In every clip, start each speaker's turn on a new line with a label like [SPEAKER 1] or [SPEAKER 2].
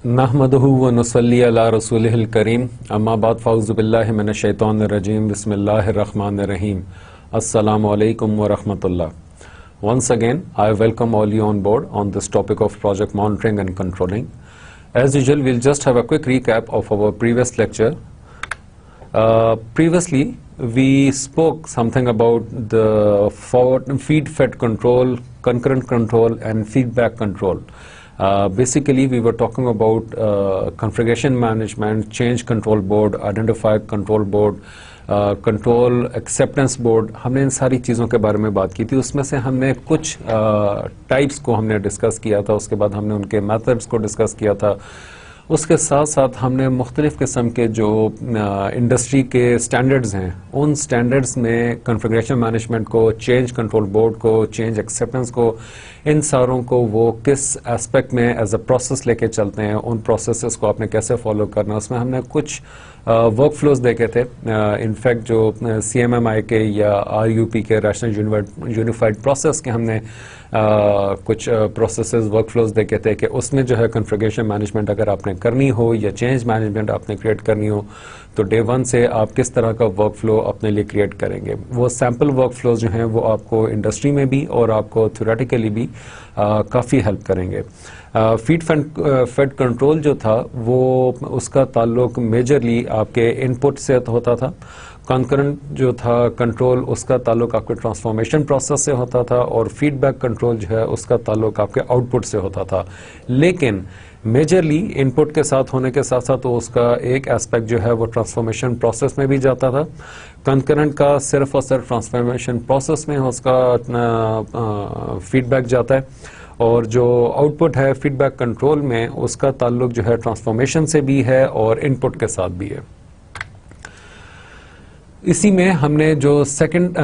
[SPEAKER 1] नहमदुहु व नुसल्ली अला रसूलिहिल करीम अम्मा बाद फ़ाउज़ु बिल्लाहि मिनश शैतानिर रजीम बिस्मिल्लाहिर रहमानिर रहीम अस्सलामु अलैकुम व रहमतुल्लाह. Once again, I welcome all you on board on this topic of project monitoring and controlling. As usual, we'll just have a quick recap of our previous lecture. Previously, we spoke something about the feed-fed control, concurrent control, and feedback control. Basically, we were talking about configuration management, change control board, identify control board, control acceptance board. हमने इन सारी चीज़ों के बारे में बात की थी. उसमें से हमने कुछ टाइप्स को हमने डिस्कस किया था. उसके बाद हमने उनके मेथड्स को डिस्कस किया था. उसके साथ साथ हमने मुख्तलिफ़ किस्म के जो इंडस्ट्री के स्टैंडर्ड्स हैं, उन स्टैंडर्ड्स में कॉन्फ़िगरेशन मैनेजमेंट को, चेंज कंट्रोल बोर्ड को, चेंज एक्सेप्टेंस को, इन सारों को वो किस एस्पेक्ट में एज अ प्रोसेस लेके चलते हैं, उन प्रोसेसेस को आपने कैसे फॉलो करना, उसमें हमने कुछ वर्क फ्लोज देखे थे. इनफैक्ट जो CMMI के या RUP के रैशनल यूनिफाइड प्रोसेस के हमने कुछ प्रोसेसेस वर्क फ्लोज देखे थे कि उसमें जो है कॉन्फ़िगरेशन मैनेजमेंट अगर आपने करनी हो या चेंज मैनेजमेंट आपने क्रिएट करनी हो तो डे वन से आप किस तरह का वर्क फ्लो अपने लिए क्रिएट करेंगे. वो सैम्पल वर्क फ्लोज जो हैं वो आपको इंडस्ट्री में भी और आपको थ्योरेटिकली भी काफ़ी हेल्प करेंगे. फीड कंट्रोल जो था वो उसका ताल्लुक मेजरली आपके इनपुट से होता था. कॉन्करेंट जो था कंट्रोल उसका ताल्लुक आपके ट्रांसफॉर्मेशन प्रोसेस से होता था और फीडबैक कंट्रोल जो है उसका ताल्लुक आपके आउटपुट से होता था. लेकिन मेजरली इनपुट के साथ होने के साथ साथ तो उसका एक एस्पेक्ट जो है वो ट्रांसफॉर्मेशन प्रोसेस में भी जाता था. कंकरेंट का सिर्फ और सिर्फ ट्रांसफॉर्मेशन प्रोसेस में उसका फीडबैक जाता है और जो आउटपुट है फीडबैक कंट्रोल में उसका ताल्लुक जो है ट्रांसफॉर्मेशन से भी है और इनपुट के साथ भी है. इसी में हमने जो सेकंड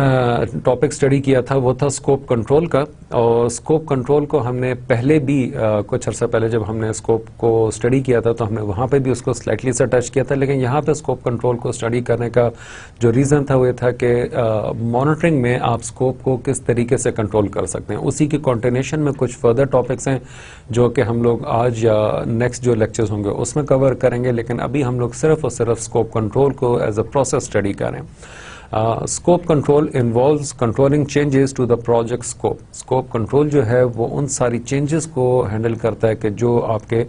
[SPEAKER 1] टॉपिक स्टडी किया था वो था स्कोप कंट्रोल का. और स्कोप कंट्रोल को हमने पहले भी कुछ अर्सा पहले जब हमने स्कोप को स्टडी किया था तो हमने वहाँ पे भी उसको स्लाइटली सा टच किया था. लेकिन यहाँ पे स्कोप कंट्रोल को स्टडी करने का जो रीज़न था वो ये था कि मॉनिटरिंग में आप स्कोप को किस तरीके से कंट्रोल कर सकते हैं. उसी की कॉन्टिन्यूशन में कुछ फर्दर टॉपिक्स हैं जो कि हम लोग आज या नेक्स्ट जो लेक्चर्स होंगे उसमें कवर करेंगे. लेकिन अभी हम लोग सिर्फ और सिर्फ स्कोप कंट्रोल को एज अ प्रोसेस स्टडी करें. Scope control involves controlling changes to the project scope. Scope control जो है वो उन सारी चेंजेस को हैंडल करता है कि जो आपके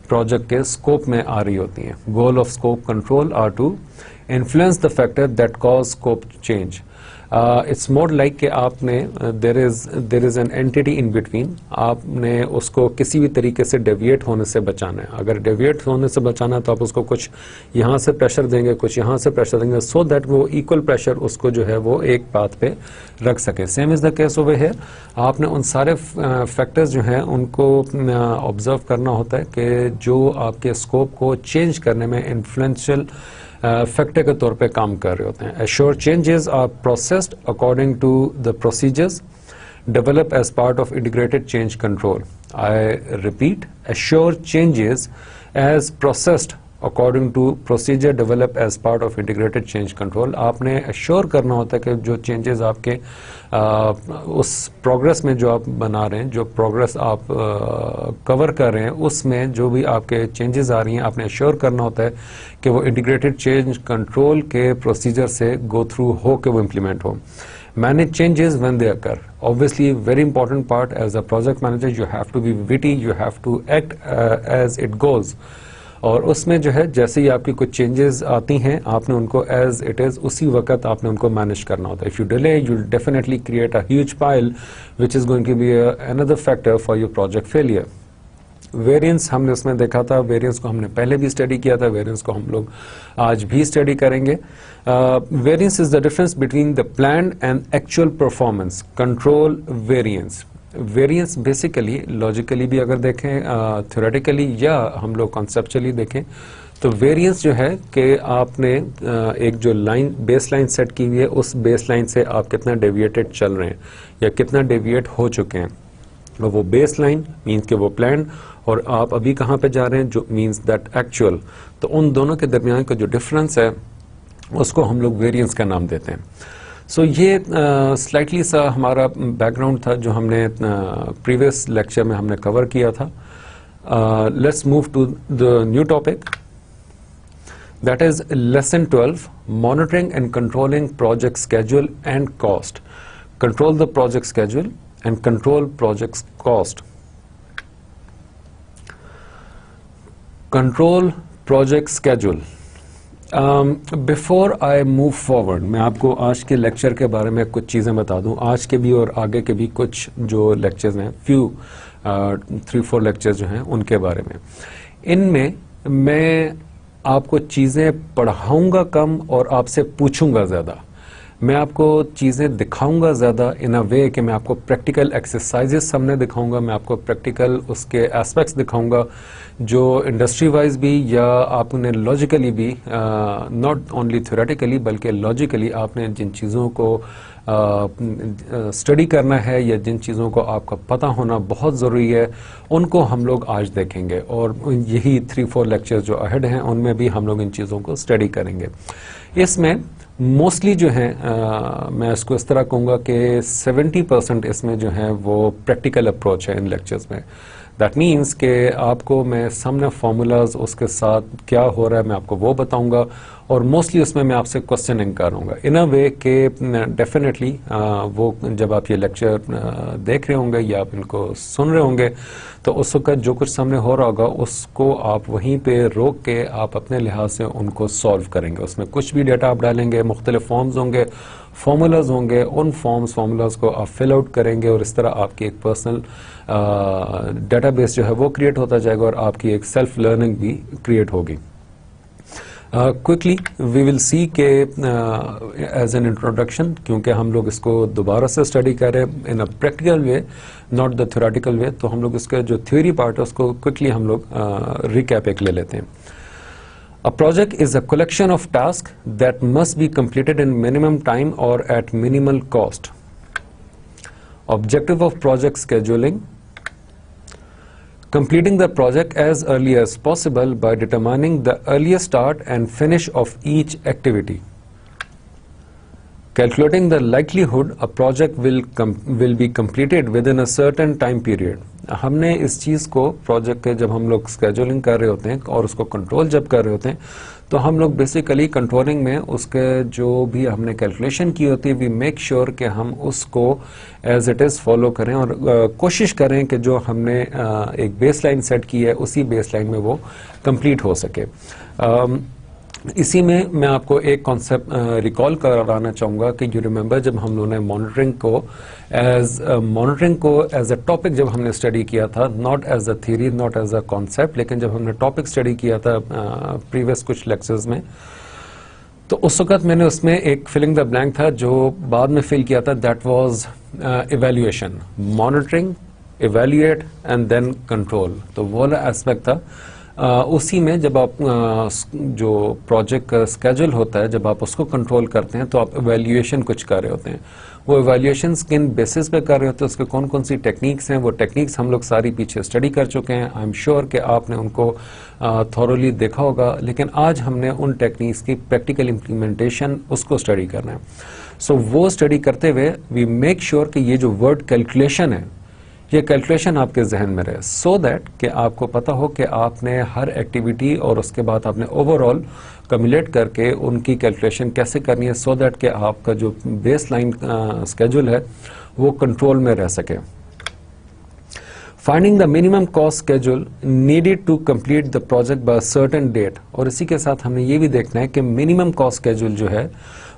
[SPEAKER 1] प्रोजेक्ट के स्कोप में आ रही होती हैं. Goal of scope control are to influence the factor that cause scope change. It's more like कि आपने there is an entity in between. आपने उसको किसी भी तरीके से डेविएट होने से बचाना है. अगर डेविएट होने से बचाना है तो आप उसको कुछ यहाँ से प्रेशर देंगे, कुछ यहाँ से प्रेशर देंगे, सो दैट वो इक्वल प्रेशर उसको जो है वो एक पाथ पे रख सके. Same is the case over here. आपने उन सारे फैक्टर्स जो हैं उनको ऑब्जर्व करना होता है कि जो आपके स्कोप को चेंज करने में इन्फ्लुएंशियल फैक्टर के तौर पे काम कर रहे होते हैं. Assured changes are processed according to the procedures developed as part of integrated change control. I repeat, assured changes as processed according to procedure developed as part of integrated change control. आपने assure करना होता है कि जो changes आपके उस progress में जो आप बना रहे हैं, जो प्रोग्रेस आप कवर कर रहे हैं, उसमें जो भी आपके चेंजेस आ रही हैं आपने श्योर करना होता है कि वो इंटीग्रेटेड चेंज कंट्रोल के प्रोसीजर से गो थ्रू हो के वो इम्प्लीमेंट हो. Manage changes when they occur. Obviously, very important part as a project manager, you have to be witty, you have to act as it goes. और उसमें जो है जैसे ही आपकी कुछ चेंजेस आती हैं आपने उनको एज इट इज़ उसी वक्त आपने उनको मैनेज करना होता है. If you delay you definitely create a huge pile which is going to be another factor for your project failure. Variance हमने उसमें देखा था. वेरिएंस को हमने पहले भी स्टडी किया था. वेरिएंस को हम लोग आज भी स्टडी करेंगे. Variance is the difference between the planned and actual performance. Control variance. Variance basically logically भी अगर देखें, थ्योरेटिकली या हम लोग कॉन्सेप्चुअली देखें तो वेरिएंस जो है कि आपने एक जो लाइन बेस लाइन सेट की हुई है उस बेस लाइन से आप कितना डेविएटेड चल रहे हैं या कितना डेविएट हो चुके हैं. वो बेस लाइन मीन्स कि वो प्लान और आप अभी कहाँ पे जा रहे हैं जो मीन्स दैट एक्चुअल. तो उन दोनों के दरमियान का जो डिफरेंस है उसको हम लोग वेरिएंस का नाम देते हैं. सो ये स्लाइटली सा हमारा बैकग्राउंड था जो हमने प्रीवियस लेक्चर में हमने कवर किया था. Let's move to the new topic, that is lesson 12, monitoring and controlling project schedule and cost. Control the project schedule and control project cost. Control project schedule. Before I move forward, मैं आपको आज के lecture के बारे में कुछ चीज़ें बता दूं. आज के भी और आगे के भी कुछ जो लेक्चर्स हैं, few 3-4 लेक्चर्स जो हैं उनके बारे में. इनमें मैं आपको चीज़ें पढ़ाऊंगा कम और आपसे पूछूंगा ज़्यादा. मैं आपको चीज़ें दिखाऊंगा ज़्यादा इन अ वे कि मैं आपको प्रैक्टिकल एक्सरसाइजेस सामने दिखाऊंगा, मैं आपको प्रैक्टिकल उसके एस्पेक्ट्स दिखाऊंगा जो इंडस्ट्री वाइज भी या आपने लॉजिकली भी, नॉट ओनली थ्योरेटिकली बल्कि लॉजिकली आपने जिन चीज़ों को स्टडी करना है या जिन चीज़ों को आपका पता होना बहुत ज़रूरी है, उनको हम लोग आज देखेंगे. और यही 3-4 लेक्चर जो अहेड हैं उनमें भी हम लोग इन चीज़ों को स्टडी करेंगे. इसमें मोस्टली जो है मैं इसको इस तरह कहूँगा कि 70% इसमें जो है वो प्रैक्टिकल अप्रोच है इन लेक्चर्स में. दैट मीन्स कि आपको मैं सामने फार्मूलाज उसके साथ क्या हो रहा है मैं आपको वो बताऊंगा और मोस्टली उसमें मैं आपसे क्वेश्चनिंग करूँगा इन अ वे कि डेफिनेटली वो जब आप ये लेक्चर देख रहे होंगे या आप इनको सुन रहे होंगे तो उस वक्त जो कुछ सामने हो रहा होगा उसको आप वहीं पे रोक के आप अपने लिहाज से उनको सॉल्व करेंगे. उसमें कुछ भी डेटा आप डालेंगे, मुख्तलिफ फॉर्म्स होंगे, फार्मूलाज होंगे, उन फार्मूलाज को आप फिल आउट करेंगे और इस तरह आपकी एक पर्सनल डेटाबेस जो है वो क्रिएट होता जाएगा और आपकी एक सेल्फ लर्निंग भी क्रिएट होगी. क्विकली वी विल सी के एज एन इंट्रोडक्शन, क्योंकि हम लोग इसको दोबारा से स्टडी कर रहे हैं in a practical way, not the theoretical way, तो हम लोग इसका जो थ्योरी पार्ट है उसको क्विकली हम लोग रिकैप एक ले लेते हैं. A project is a collection of tasks that must be completed in minimum time or at minimal cost. Objective of project scheduling: completing the project as early as possible by determining the earliest start and finish of each activity. Calculating the likelihood a project will be completed within a certain time period. हमने इस चीज़ को project के जब हम लोग scheduling कर रहे होते हैं और उसको कंट्रोल जब कर रहे होते हैं तो हम लोग बेसिकली कंट्रोलिंग में उसके जो भी हमने कैलकुलेशन की होती है वी मेक श्योर कि हम उसको एज इट इज़ फॉलो करें और कोशिश करें कि जो हमने एक बेस लाइन सेट की है उसी बेस लाइन में वो कंप्लीट हो सके. इसी में मैं आपको एक कॉन्सेप्ट रिकॉल कराना चाहूँगा कि यू रिमेंबर जब हम लोगों ने मॉनिटरिंग को एज अ टॉपिक जब हमने स्टडी किया था, not as a theory, not as a concept, लेकिन जब हमने टॉपिक स्टडी किया था प्रीवियस कुछ लेक्चर्स में, तो उस वक्त मैंने उसमें एक फिलिंग द ब्लैंक था जो बाद में फिल किया था. That was evaluation, monitoring, evaluate and then control. तो वो वाला एस्पेक्ट था. उसी में जब आप जो प्रोजेक्ट का स्केड्यूल होता है जब आप उसको कंट्रोल करते हैं तो आप इवैल्यूएशन कुछ कर रहे होते हैं. वो इवैल्यूएशन किन बेसिस पे कर रहे होते हैं, उसके कौन कौन सी टेक्निक्स हैं, वो टेक्निक्स हम लोग सारी पीछे स्टडी कर चुके हैं. आई एम श्योर कि आपने उनको थॉरोली देखा होगा, लेकिन आज हमने उन टेक्निक्स की प्रैक्टिकल इम्प्लीमेंटेशन उसको स्टडी करना है. सो वो स्टडी करते हुए वी मेक श्योर कि ये जो वर्ड कैलकुलेशन है ये कैलकुलेशन आपके जहन में रहे, सो दैट कि आपको पता हो कि आपने हर एक्टिविटी और उसके बाद आपने ओवरऑल कम्युलेट करके उनकी कैलकुलेशन कैसे करनी है, सो दैट कि आपका जो बेस लाइन स्केड्यूल है वो कंट्रोल में रह सके. Finding the minimum cost schedule needed to complete the project by certain date. और इसी के साथ हमने ये भी देखना है कि मिनिमम कॉस्ट स्केड्यूल जो है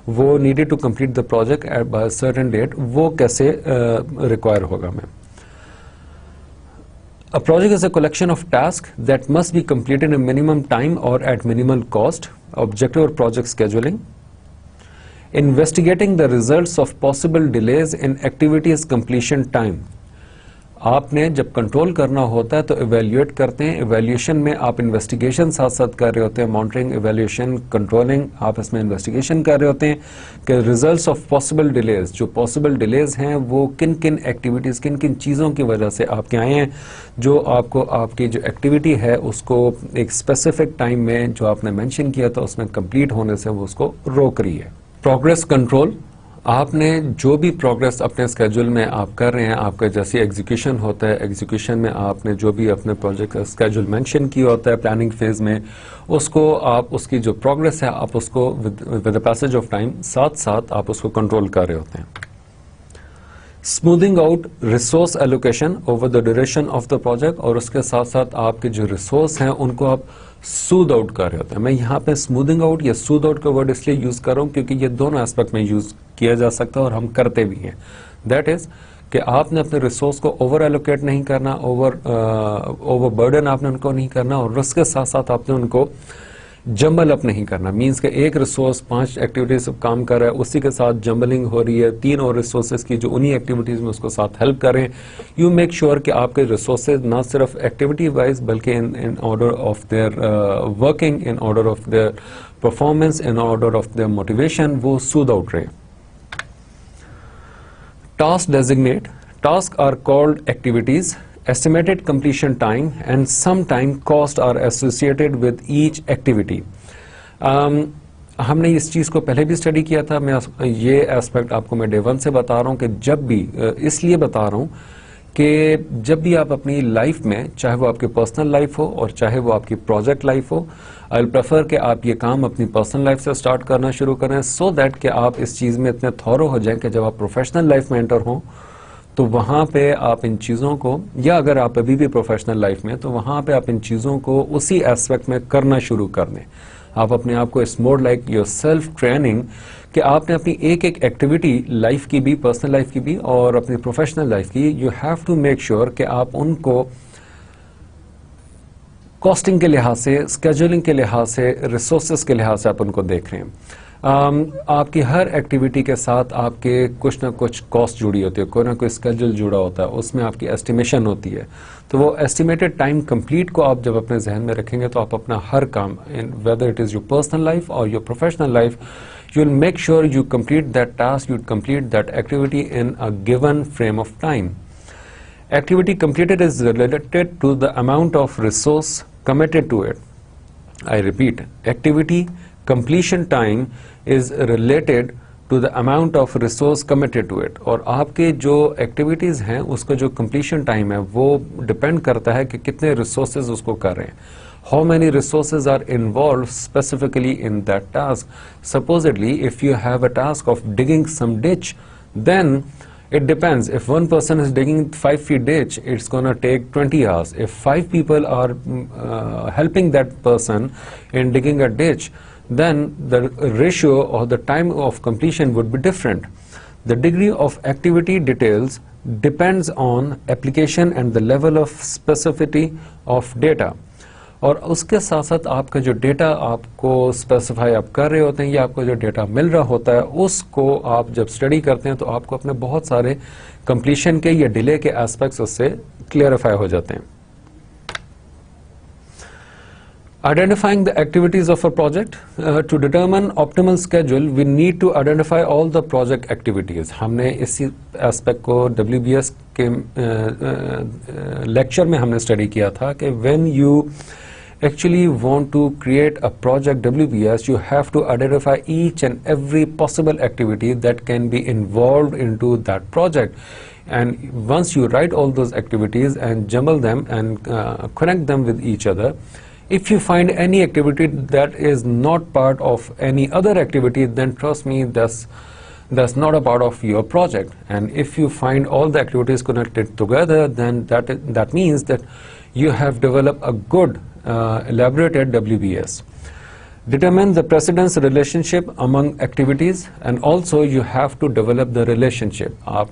[SPEAKER 1] वो needed to complete the project by certain date वो कैसे रिक्वायर होगा. मैं A project is a collection of tasks that must be completed in minimum time or at minimal cost. Objective of project scheduling: investigating the results of possible delays in activities completion time. आपने जब control करना होता है तो evaluate करते हैं. Evaluation में आप इन्वेस्टिगेशन साथ साथ कर रहे होते हैं, मॉनिटरिंग, इवैल्यूएशन, कंट्रोलिंग, आप इसमें इन्वेस्टिगेशन कर रहे होते हैं कि रिजल्ट्स ऑफ पॉसिबल डिलेज, जो पॉसिबल डिलेज हैं वो किन किन एक्टिविटीज़, किन किन चीज़ों की वजह से आपके आए हैं, जो आपको आपकी जो एक्टिविटी है उसको एक स्पेसिफिक टाइम में जो आपने मेंशन किया था उसमें कंप्लीट होने से वो उसको रोक रही है. प्रोग्रेस कंट्रोल, आपने जो भी प्रोग्रेस अपने स्केड्यूल में आप कर रहे हैं, आपका जैसे एग्जीक्यूशन होता है, एग्जीक्यूशन में आपने जो भी अपने प्रोजेक्ट का स्केड्यूल मेंशन किया होता है प्लानिंग फेज में, उसको आप उसकी जो प्रोग्रेस है आप उसको with the passage of time साथ साथ आप उसको कंट्रोल कर रहे होते हैं। Smoothing out resource allocation over the duration of the project, और उसके साथ साथ आपके जो रिसोर्स हैं उनको आप स्मूथ आउट कर रहे होते हैं। मैं यहाँ पे स्मूथिंग आउट या स्मूथ आउट का वर्ड इसलिए यूज कर रहा हूँ क्योंकि ये दोनों एस्पेक्ट में यूज किया जा सकता है और हम करते भी हैं। दैट इज कि आपने अपने रिसोर्स को ओवर एलोकेट नहीं करना, ओवर बर्डन आपने उनको नहीं करना, और उसके साथ साथ आपने उनको जंबल अप नहीं करना। मींस के एक रिसोर्स 5 एक्टिविटीज काम कर रहा है, उसी के साथ जंबलिंग हो रही है 3 और रिसोर्सेज की जो उन्हीं एक्टिविटीज में उसको साथ हेल्प करें। यू मेक श्योर कि आपके रिसोर्सेज ना सिर्फ एक्टिविटी वाइज बल्कि in order of their working, in order of their performance, in order of their motivation, वो स्मूथ आउट रहे। Task designate, task are called activities, estimated completion time and sometime cost are associated with each activity. हमने इस चीज़ को पहले भी study किया था। मैं ये एस्पेक्ट आपको मैं डे 1 से बता रहा हूँ कि जब भी इसलिए बता रहा हूँ कि जब भी आप अपनी लाइफ में, चाहे वो आपकी पर्सनल लाइफ हो और चाहे वो आपकी प्रोजेक्ट लाइफ हो, आई विल प्रेफर कि आप ये काम अपनी पर्सनल लाइफ से स्टार्ट करना शुरू करें, सो दैट कि आप इस चीज़ में इतने थॉरो हो जाएं कि जब आप प्रोफेशनल लाइफ में एंटर हों तो वहाँ पे आप इन चीज़ों को, या अगर आप अभी भी प्रोफेशनल लाइफ में, तो वहाँ पे आप इन चीज़ों को उसी एस्पेक्ट में करना शुरू कर दें। आप अपने आप को it's more like your self training कि आपने अपनी एक एक एक्टिविटी लाइफ की भी, पर्सनल लाइफ की भी और अपनी प्रोफेशनल लाइफ की, you have to make sure कि आप उनको कॉस्टिंग के लिहाज से, स्केड्यूलिंग के लिहाज से, रिसोर्सेज के लिहाज से आप उनको देख रहे हैं। आपकी हर एक्टिविटी के साथ आपके कुछ ना कुछ कॉस्ट जुड़ी होती है, कोई ना कोई स्केड्यूल जुड़ा होता है, उसमें आपकी एस्टिमेशन होती है। तो वो एस्टिमेटेड टाइम कंप्लीट को आप जब अपने जहन में रखेंगे तो आप अपना हर काम, whether it is your personal life और your professional life, you will make sure you complete that task, you complete that activity in a given frame of time. Activity completed is related to the amount of resource committed to it. I repeat, activity completion time is related to the amount of resource committed to it. और आपके जो activities हैं उसका जो completion time है वो depend करता है कि कितने resources उसको कर रहे हैं. How many resources are involved specifically in that task? Supposedly, if you have a task of digging some ditch, then it depends. If one person is digging 5 feet ditch, it's gonna take 20 hours. If 5 people are helping that person in digging a ditch, then the ratio or the time of completion would be different. The degree of activity details depends on application and the level of specificity of data. और उसके साथ साथ आपका जो data आपको specify आप कर रहे होते हैं या आपको जो डेटा मिल रहा होता है उसको आप जब स्टडी करते हैं तो आपको अपने बहुत सारे कंप्लीशन के या डिले के एस्पेक्ट्स उससे क्लियरिफाई हो जाते हैं. Identifying the activities of a project. To determine optimal schedule, we need to identify all the project activities. हमने इसी एस्पेक्ट को WBS के लेक्चर में हमने स्टडी किया था कि when you actually want to create a project WBS, you have to identify each and every possible activity that can be involved into that project. And once you write all those activities and jumble them and connect them with each other, if you find any activity that is not part of any other activity, then trust me, that's not a part of your project. And if you find all the activities connected together, then that means that you have developed a good elaborated WBS. Determine the precedence relationship among activities, and also you have to develop the relationship. आप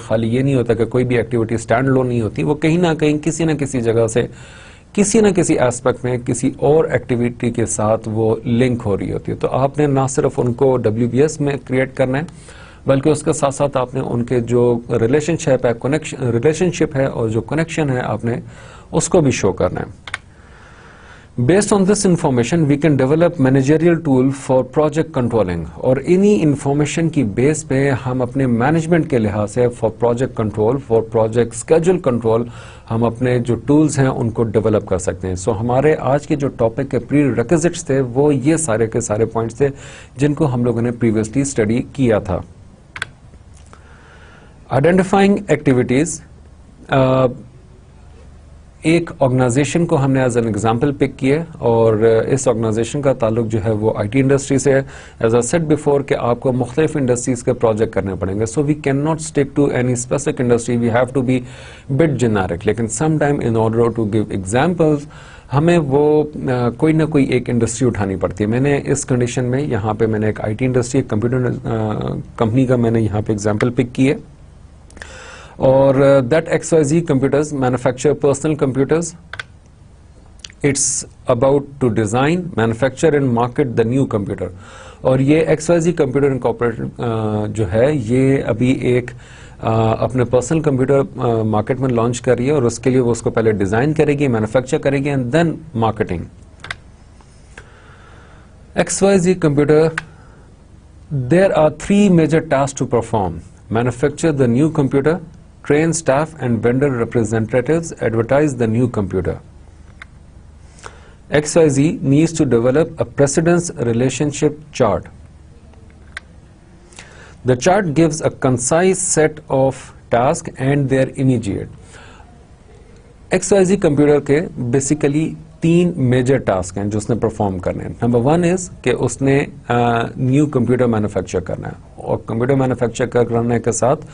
[SPEAKER 1] खाली ये नहीं होता कि कोई भी activity stand alone नहीं होती, वो कहीं ना कहीं किसी ना किसी जगह से किसी न किसी एस्पेक्ट में किसी और एक्टिविटी के साथ वो लिंक हो रही होती है. तो आपने ना सिर्फ उनको WBS में क्रिएट करना है बल्कि उसके साथ साथ आपने उनके जो रिलेशनशिप है और जो कनेक्शन है आपने उसको भी शो करना है. Based on this information, we can develop managerial tool for project controlling. और इन्हीं information की बेस पे हम अपने मैनेजमेंट के लिहाज से for project control, for project schedule control, हम अपने जो tools हैं उनको develop कर सकते हैं. So हमारे आज के जो टॉपिक के prerequisites थे वो ये सारे के सारे पॉइंट्स थे जिनको हम लोगों ने previously study किया था. आइडेंटिफाइंग एक्टिविटीज, एक ऑर्गेनाइजेशन को हमने एज एन एग्जांपल पिक किया और इस ऑर्गेनाइजेशन का ताल्लुक जो है वो आईटी इंडस्ट्री से है. एज आई सेड बिफोर कि आपको मुख्तलिफ इंडस्ट्रीज के प्रोजेक्ट करने पड़ेंगे, so we can not stick to any specific industry, we have to be bit generic. लेकिन some time in order to give examples हमें वो कोई ना कोई एक इंडस्ट्री उठानी पड़ती है. मैंने इस कंडीशन में यहाँ पे मैंने एक आईटी इंडस्ट्री, एक कंप्यूटर कंपनी का मैंने यहाँ पे एग्जांपल पिक किया. और that XYZ computers manufacture personal computers. It's about to design, manufacture and market the new computer. और ये XYZ Computer Incorporated जो है ये अभी एक अपने पर्सनल कंप्यूटर मार्केट में लॉन्च कर रही है और उसके लिए वो उसको पहले डिजाइन करेगी, मैन्युफैक्चर करेगी and then marketing. XYZ Computer, there are 3 major tasks to perform: manufacture the new computer, train staff and vendor representatives, advertise the new computer. XYZ needs to develop a precedence relationship chart. The chart gives a concise set of tasks and their immediate. XYZ computer के basically 3 major task हैं जो उसने perform करने हैं. Number 1 is कि उसने new computer manufacture करना है और कंप्यूटर मैन्युफैक्चर करने के साथ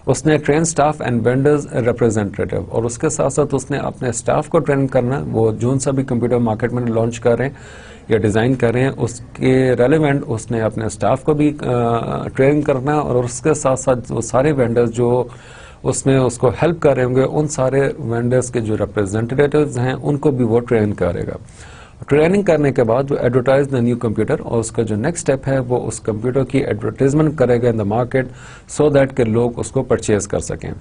[SPEAKER 1] उसने train staff and vendors representative, और उसके साथ साथ उसने अपने स्टाफ को ट्रेन करना. वो जो सा भी कंप्यूटर मार्केट में लॉन्च कर रहे हैं या डिज़ाइन कर रहे हैं उसके रेलेवेंट उसने अपने स्टाफ को भी ट्रेन करना और उसके साथ साथ वो सारे वेंडर्स जो उसमें उसको हेल्प कर रहे होंगे उन सारे वेंडर्स के जो रिप्रेजेंटेटिव्स हैं उनको भी वो ट्रेन करेगा. ट्रेनिंग करने के बाद वो एडवर्टाइज द न्यू कंप्यूटर और उसका जो नेक्स्ट स्टेप है वो उस कंप्यूटर की एडवर्टाइजमेंट करेगा in the market so that के लोग उसको परचेज कर सकें.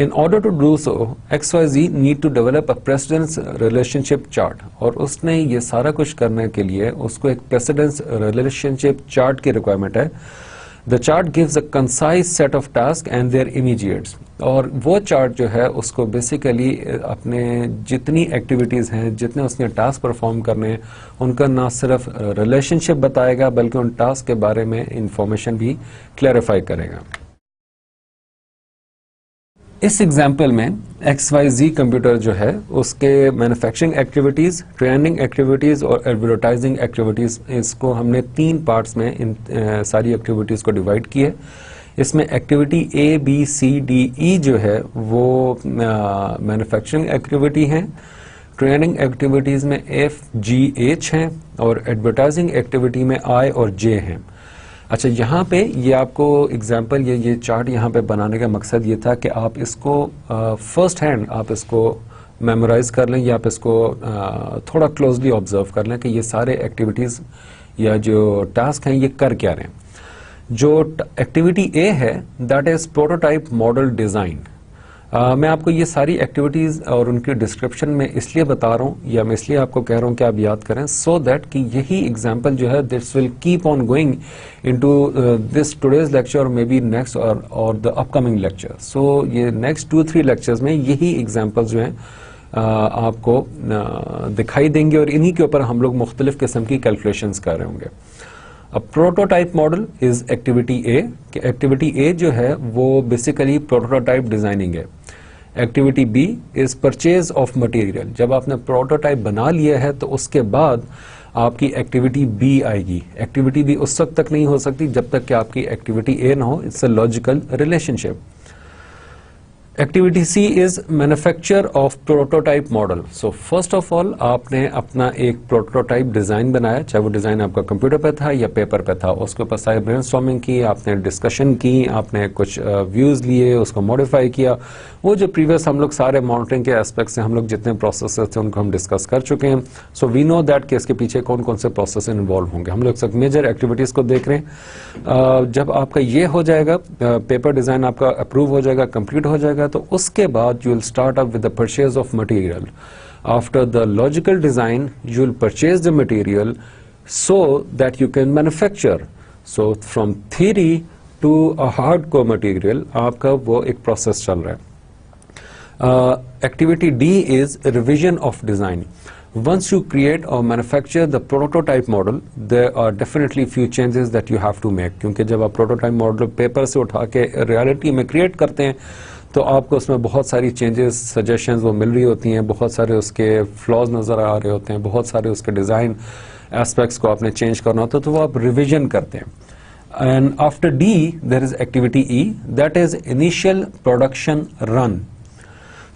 [SPEAKER 1] In order to do so, XYZ need to develop a precedence relationship chart. और उसने ये सारा कुछ करने के लिए उसको एक precedence relationship chart की requirement है. The chart gives a concise set of tasks and their immediates. और वो चार्ट जो है उसको बेसिकली अपने जितनी एक्टिविटीज़ हैं, जितने उसने टास्क परफॉर्म करने हैं, उनका ना सिर्फ रिलेशनशिप बताएगा बल्कि उन टास्क के बारे में इंफॉर्मेशन भी क्लैरिफाई करेगा. इस एग्जाम्पल में XYZ कंप्यूटर जो है उसके मैन्युफैक्चरिंग एक्टिविटीज़, ट्रेनिंग एक्टिविटीज़ और एडवर्टाइजिंग एक्टिविटीज़, इसको हमने 3 पार्ट्स में इन सारी एक्टिविटीज़ को डिवाइड किए. इसमें activity A, B, C, D, E जो है वो मैन्युफैक्चरिंग एक्टिविटी हैं, ट्रेनिंग एक्टिविटीज़ में F, G, H हैं और एडवर्टाइजिंग एक्टिविटी में I और J हैं. अच्छा, यहाँ पे ये आपको एग्जाम्पल ये चार्ट यहाँ पे बनाने का मकसद ये था कि आप इसको फर्स्ट हैंड आप इसको मेमोराइज कर लें या आप इसको थोड़ा क्लोजली ऑब्जर्व कर लें कि ये सारे एक्टिविटीज़ या जो टास्क हैं ये कर क्या रहे हैं. जो एक्टिविटी ए है that is prototype model design. मैं आपको ये सारी एक्टिविटीज़ और उनकी डिस्क्रिप्शन में इसलिए बता रहा हूँ या मैं इसलिए आपको कह रहा हूँ कि आप याद करें सो दैट कि यही एग्जाम्पल जो है this will keep on going into this today's lecture और मे बी नेक्स्ट और द अपकमिंग लेक्चर. सो ये नेक्स्ट 2-3 लेक्चर्स में यही एग्जाम्पल जो हैं आपको दिखाई देंगे और इन्हीं के ऊपर हम लोग मुख्तलिफ किस्म की कैलकुलेशंस कर रहे होंगे. अब prototype model is activity A. Activity A जो है वो बेसिकली प्रोटोटाइप डिजाइनिंग है. Activity B is purchase of material. जब आपने प्रोटोटाइप बना लिया है तो उसके बाद आपकी एक्टिविटी बी आएगी. एक्टिविटी बी उस वक्त तक नहीं हो सकती जब तक कि आपकी एक्टिविटी ए ना हो. It's a logical relationship. Activity C is manufacture of prototype model. So first of all आपने अपना एक प्रोटोटाइप डिजाइन बनाया, चाहे वो डिजाइन आपका कंप्यूटर पे था या पेपर पे था. उसके ऊपर सारी ब्रेनस्टॉर्मिंग की, आपने डिस्कशन की, आपने कुछ व्यूज लिए, उसको मॉडिफाई किया. वो जो प्रीवियस हम लोग सारे मॉनिटरिंग के एस्पेक्ट्स से हम लोग जितने प्रोसेस थे उनको हम डिस्कस कर चुके हैं. सो वी नो दैट कि इसके पीछे कौन कौन से प्रोसेस इन्वॉल्व होंगे. हम लोग सब मेजर एक्टिविटीज को देख रहे हैं. जब आपका ये हो जाएगा, पेपर डिजाइन आपका अप्रूव हो जाएगा, कंप्लीट हो जाएगा, तो उसके बाद you will start up with the purchase of material. After the logical design, you will purchase the material so that you can manufacture. So from theory to a hardcore material, आपका वो एक process चल रहा है. Activity D is revision of design. Once you create or manufacture the prototype model, there are definitely few changes that you have to make. क्योंकि जब आप prototype model paper से उठा के reality में create करते हैं तो आपको उसमें बहुत सारी changes, suggestions वो मिल रही होती हैं, बहुत सारे उसके flaws नज़र आ रहे होते हैं, बहुत सारे उसके design aspects को आपने change करना होता है, तो वो आप revision करते हैं. And after D, there is activity E, that is initial production run.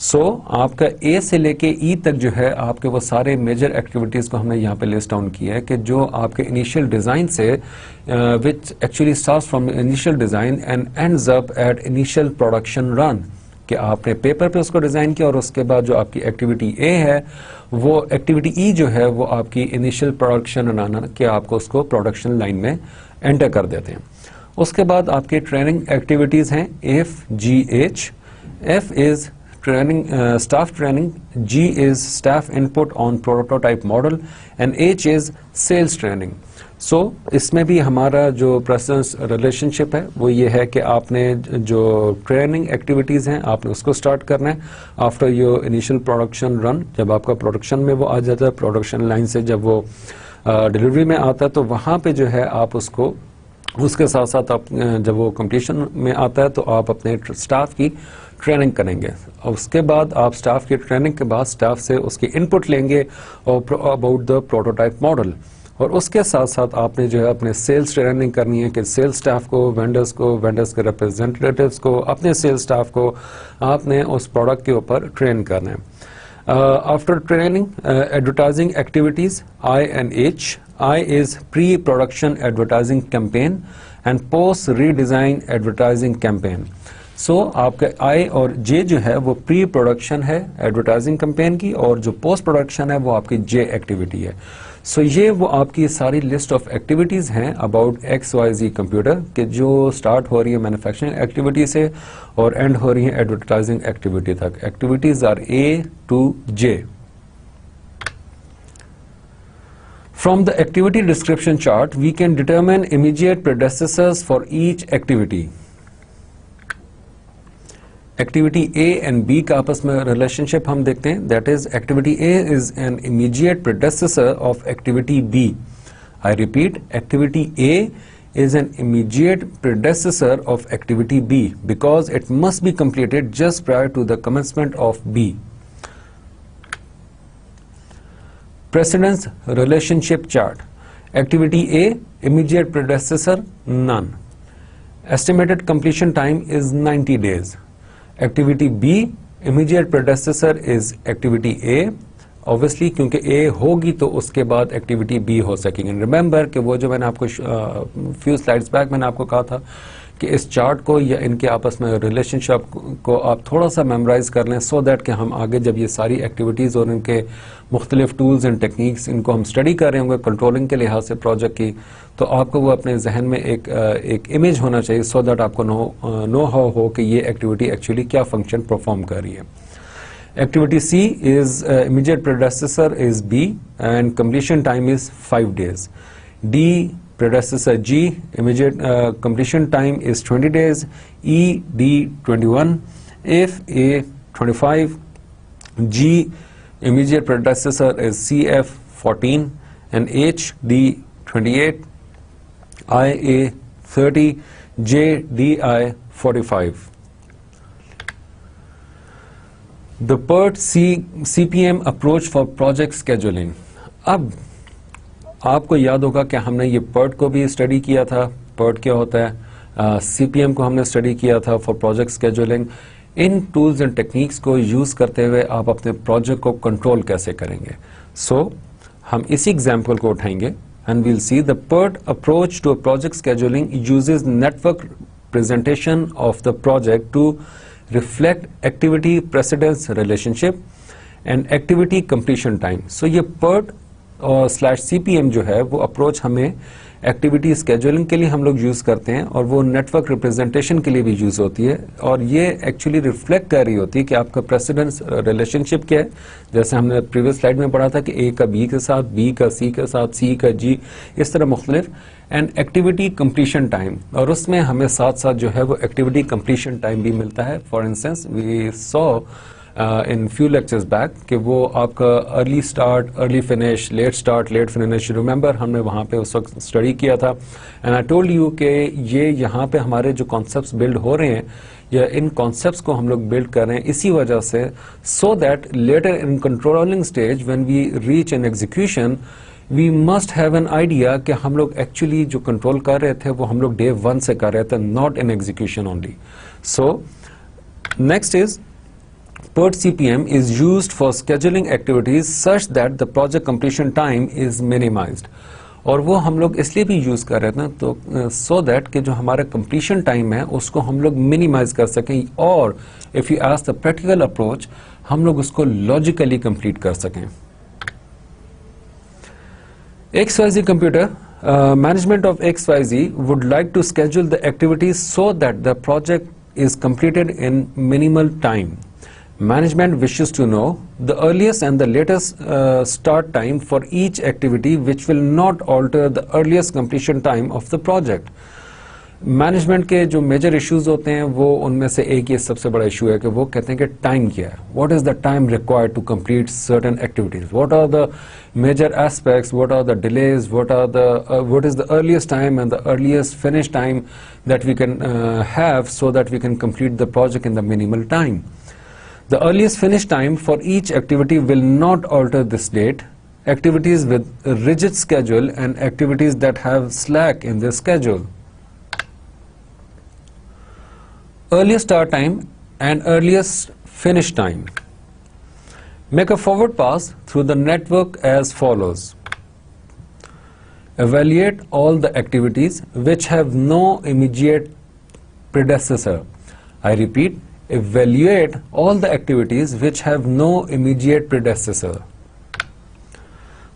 [SPEAKER 1] So, आपका A से लेके E तक जो है आपके वो सारे मेजर एक्टिविटीज़ को हमने यहाँ पे लिस्ट डाउन किया है कि जो आपके इनिशियल डिज़ाइन से which actually starts from initial design and ends up at initial production run, कि आपने पेपर पे उसको डिज़ाइन किया और उसके बाद जो आपकी एक्टिविटी A है वो एक्टिविटी E जो है वो आपकी इनिशियल प्रोडक्शन रन कि आपको उसको प्रोडक्शन लाइन में एंटर कर देते हैं. उसके बाद आपके ट्रेनिंग एक्टिविटीज़ हैं FGH. F is training, staff training, G is staff input on prototype model and H is sales training. So इसमें भी हमारा जो प्रेसिडेंस रिलेशनशिप है वो ये है कि आपने जो ट्रेनिंग एक्टिविटीज़ हैं आपने उसको स्टार्ट करना है after your initial production run. जब आपका प्रोडक्शन में वो आ जाता है, प्रोडक्शन लाइन से जब वो डिलीवरी में आता है तो वहाँ पे जो है आप उसको उसके साथ साथ आप जब वो कंप्लीशन में आता है तो आप अपने स्टाफ की ट्रेनिंग करेंगे. और उसके बाद आप स्टाफ की ट्रेनिंग के बाद स्टाफ से उसकी इनपुट लेंगे और अबाउट द प्रोटोटाइप मॉडल. और उसके साथ साथ आपने जो है अपने सेल्स ट्रेनिंग करनी है कि सेल्स स्टाफ को, वेंडर्स के रिप्रेजेंटेटिव्स को, अपने सेल्स स्टाफ को आपने उस प्रोडक्ट के ऊपर ट्रेन करना है. After training advertising activities I and H. I is pre-production advertising campaign and post-redesign advertising campaign. So आपके I और J जो है वो प्री प्रोडक्शन है एडवर्टाइजिंग कैंपेन की और जो पोस्ट प्रोडक्शन है वो आपकी J एक्टिविटी है. सो ये वो आपकी सारी लिस्ट ऑफ एक्टिविटीज़ हैं अबाउट XYZ कंप्यूटर के जो स्टार्ट हो रही है मैन्युफैक्चरिंग एक्टिविटी से और एंड हो रही है एडवर्टाइजिंग एक्टिविटी तक. Activities are A to J. From the activity description chart, we can determine immediate predecessors for each activity. Activity A and B का आपस में relationship हम देखते हैं. That is, activity A is an immediate predecessor of activity B. I repeat, activity A is an immediate predecessor of activity B because it must be completed just prior to the commencement of B. Precedence relationship chart. Activity A, immediate predecessor, none. Estimated completion time is 90 days. Activity B, immediate predecessor is activity A. Obviously क्योंकि A होगी तो उसके बाद activity B हो सकेगी. Remember कि वो जो मैंने आपको few slides back मैंने आपको कहा था कि इस चार्ट को या इनके आपस में रिलेशनशिप को आप थोड़ा सा मेमोराइज कर लें सो दैट कि हम आगे जब ये सारी एक्टिविटीज़ और इनके मुख्तलिफ टूल्स एंड टेक्निक्स इनको हम स्टडी कर रहे होंगे कंट्रोलिंग के लिहाज से प्रोजेक्ट की तो आपको वो अपने जहन में एक इमेज होना चाहिए सो दैट आपको नो हाउ हो कि ये एक्टिविटी एक्चुअली क्या फंक्शन परफॉर्म कर रही है. Activity C is immediate predecessor is B and completion time is 5 days. D predecessor G, immediate completion time is 20 days. E, D 21. F, A 25. G, immediate predecessor is CF 14 and H, D 28. I, A 30. J, D, I 45. The PERT CPM approach for project scheduling. अब आपको याद होगा कि हमने ये PERT को भी study किया था. PERT क्या होता है, CPM को हमने स्टडी किया था for project scheduling. In tools and techniques को यूज़ करते हुए आप अपने प्रोजेक्ट को कंट्रोल कैसे करेंगे. सो हम इसी एग्जाम्पल को उठाएंगे and we'll see the PERT approach to project scheduling uses network presentation of the project to reflect activity precedence relationship and activity completion time. So ये PERT और /CPM जो है वो अप्रोच हमें एक्टिविटी स्केड्यूलिंग के लिए हम लोग यूज़ करते हैं और वो नेटवर्क रिप्रेजेंटेशन के लिए भी यूज़ होती है और ये एक्चुअली रिफ्लेक्ट कर रही होती है कि आपका प्रेसिडेंस रिलेशनशिप क्या है. जैसे हमने प्रीवियस स्लाइड में पढ़ा था कि A का B के साथ, B का C के साथ, C का G, इस तरह मुख्तलिफ. एंड एक्टिविटी कंप्लीशन टाइम और उसमें हमें साथ साथ जो है वो एक्टिविटी कंप्लीशन टाइम भी मिलता है. For instance we saw in few lectures back कि वो आपका early start, early finish, late start, late finish, remember हमने वहाँ पे उस वक्त स्टडी किया था। एंड आई टोल्ड यू कि ये यहाँ पे हमारे जो कॉन्सेप्ट्स बिल्ड हो रहे हैं या इन कॉन्सेप्ट्स को हम लोग बिल्ड कर रहे हैं इसी वजह से, so that later in controlling stage when we reach in execution we must have an idea कि हम लोग एक्चुअली जो कंट्रोल कर रहे थे वो हम लोग डे 1 से कर रहे थे, not in execution only. So next is PERT CPM is used for scheduling activities such that the project completion time is minimized. और वो हम लोग इसलिए भी यूज कर रहे थे तो so that कि जो हमारा completion time है उसको हम लोग minimize कर सकें, और if you ask the practical approach हम लोग उसको logically complete कर सकें। XYZ computer management of XYZ would like to schedule the activities so that the project is completed in minimal time. Management wishes to know the earliest and the latest start time for each activity which will not alter the earliest completion time of the project. Management के जो major issues होते हैं वो उनमें से एक ये सबसे बड़ा इशू है कि वो कहते हैं कि टाइम क्या है, what is the time required to complete certain activities, what are the major aspects, what are the delays, what is the earliest time and the earliest finish time that we can have so that we can complete the project in the minimal time. The earliest finish time for each activity will not alter this date. Activities with a rigid schedule and activities that have slack in their schedule. Earliest start time and earliest finish time. Make a forward pass through the network as follows. Evaluate all the activities which have no immediate predecessor. I repeat, evaluate all the activities which have no immediate predecessor.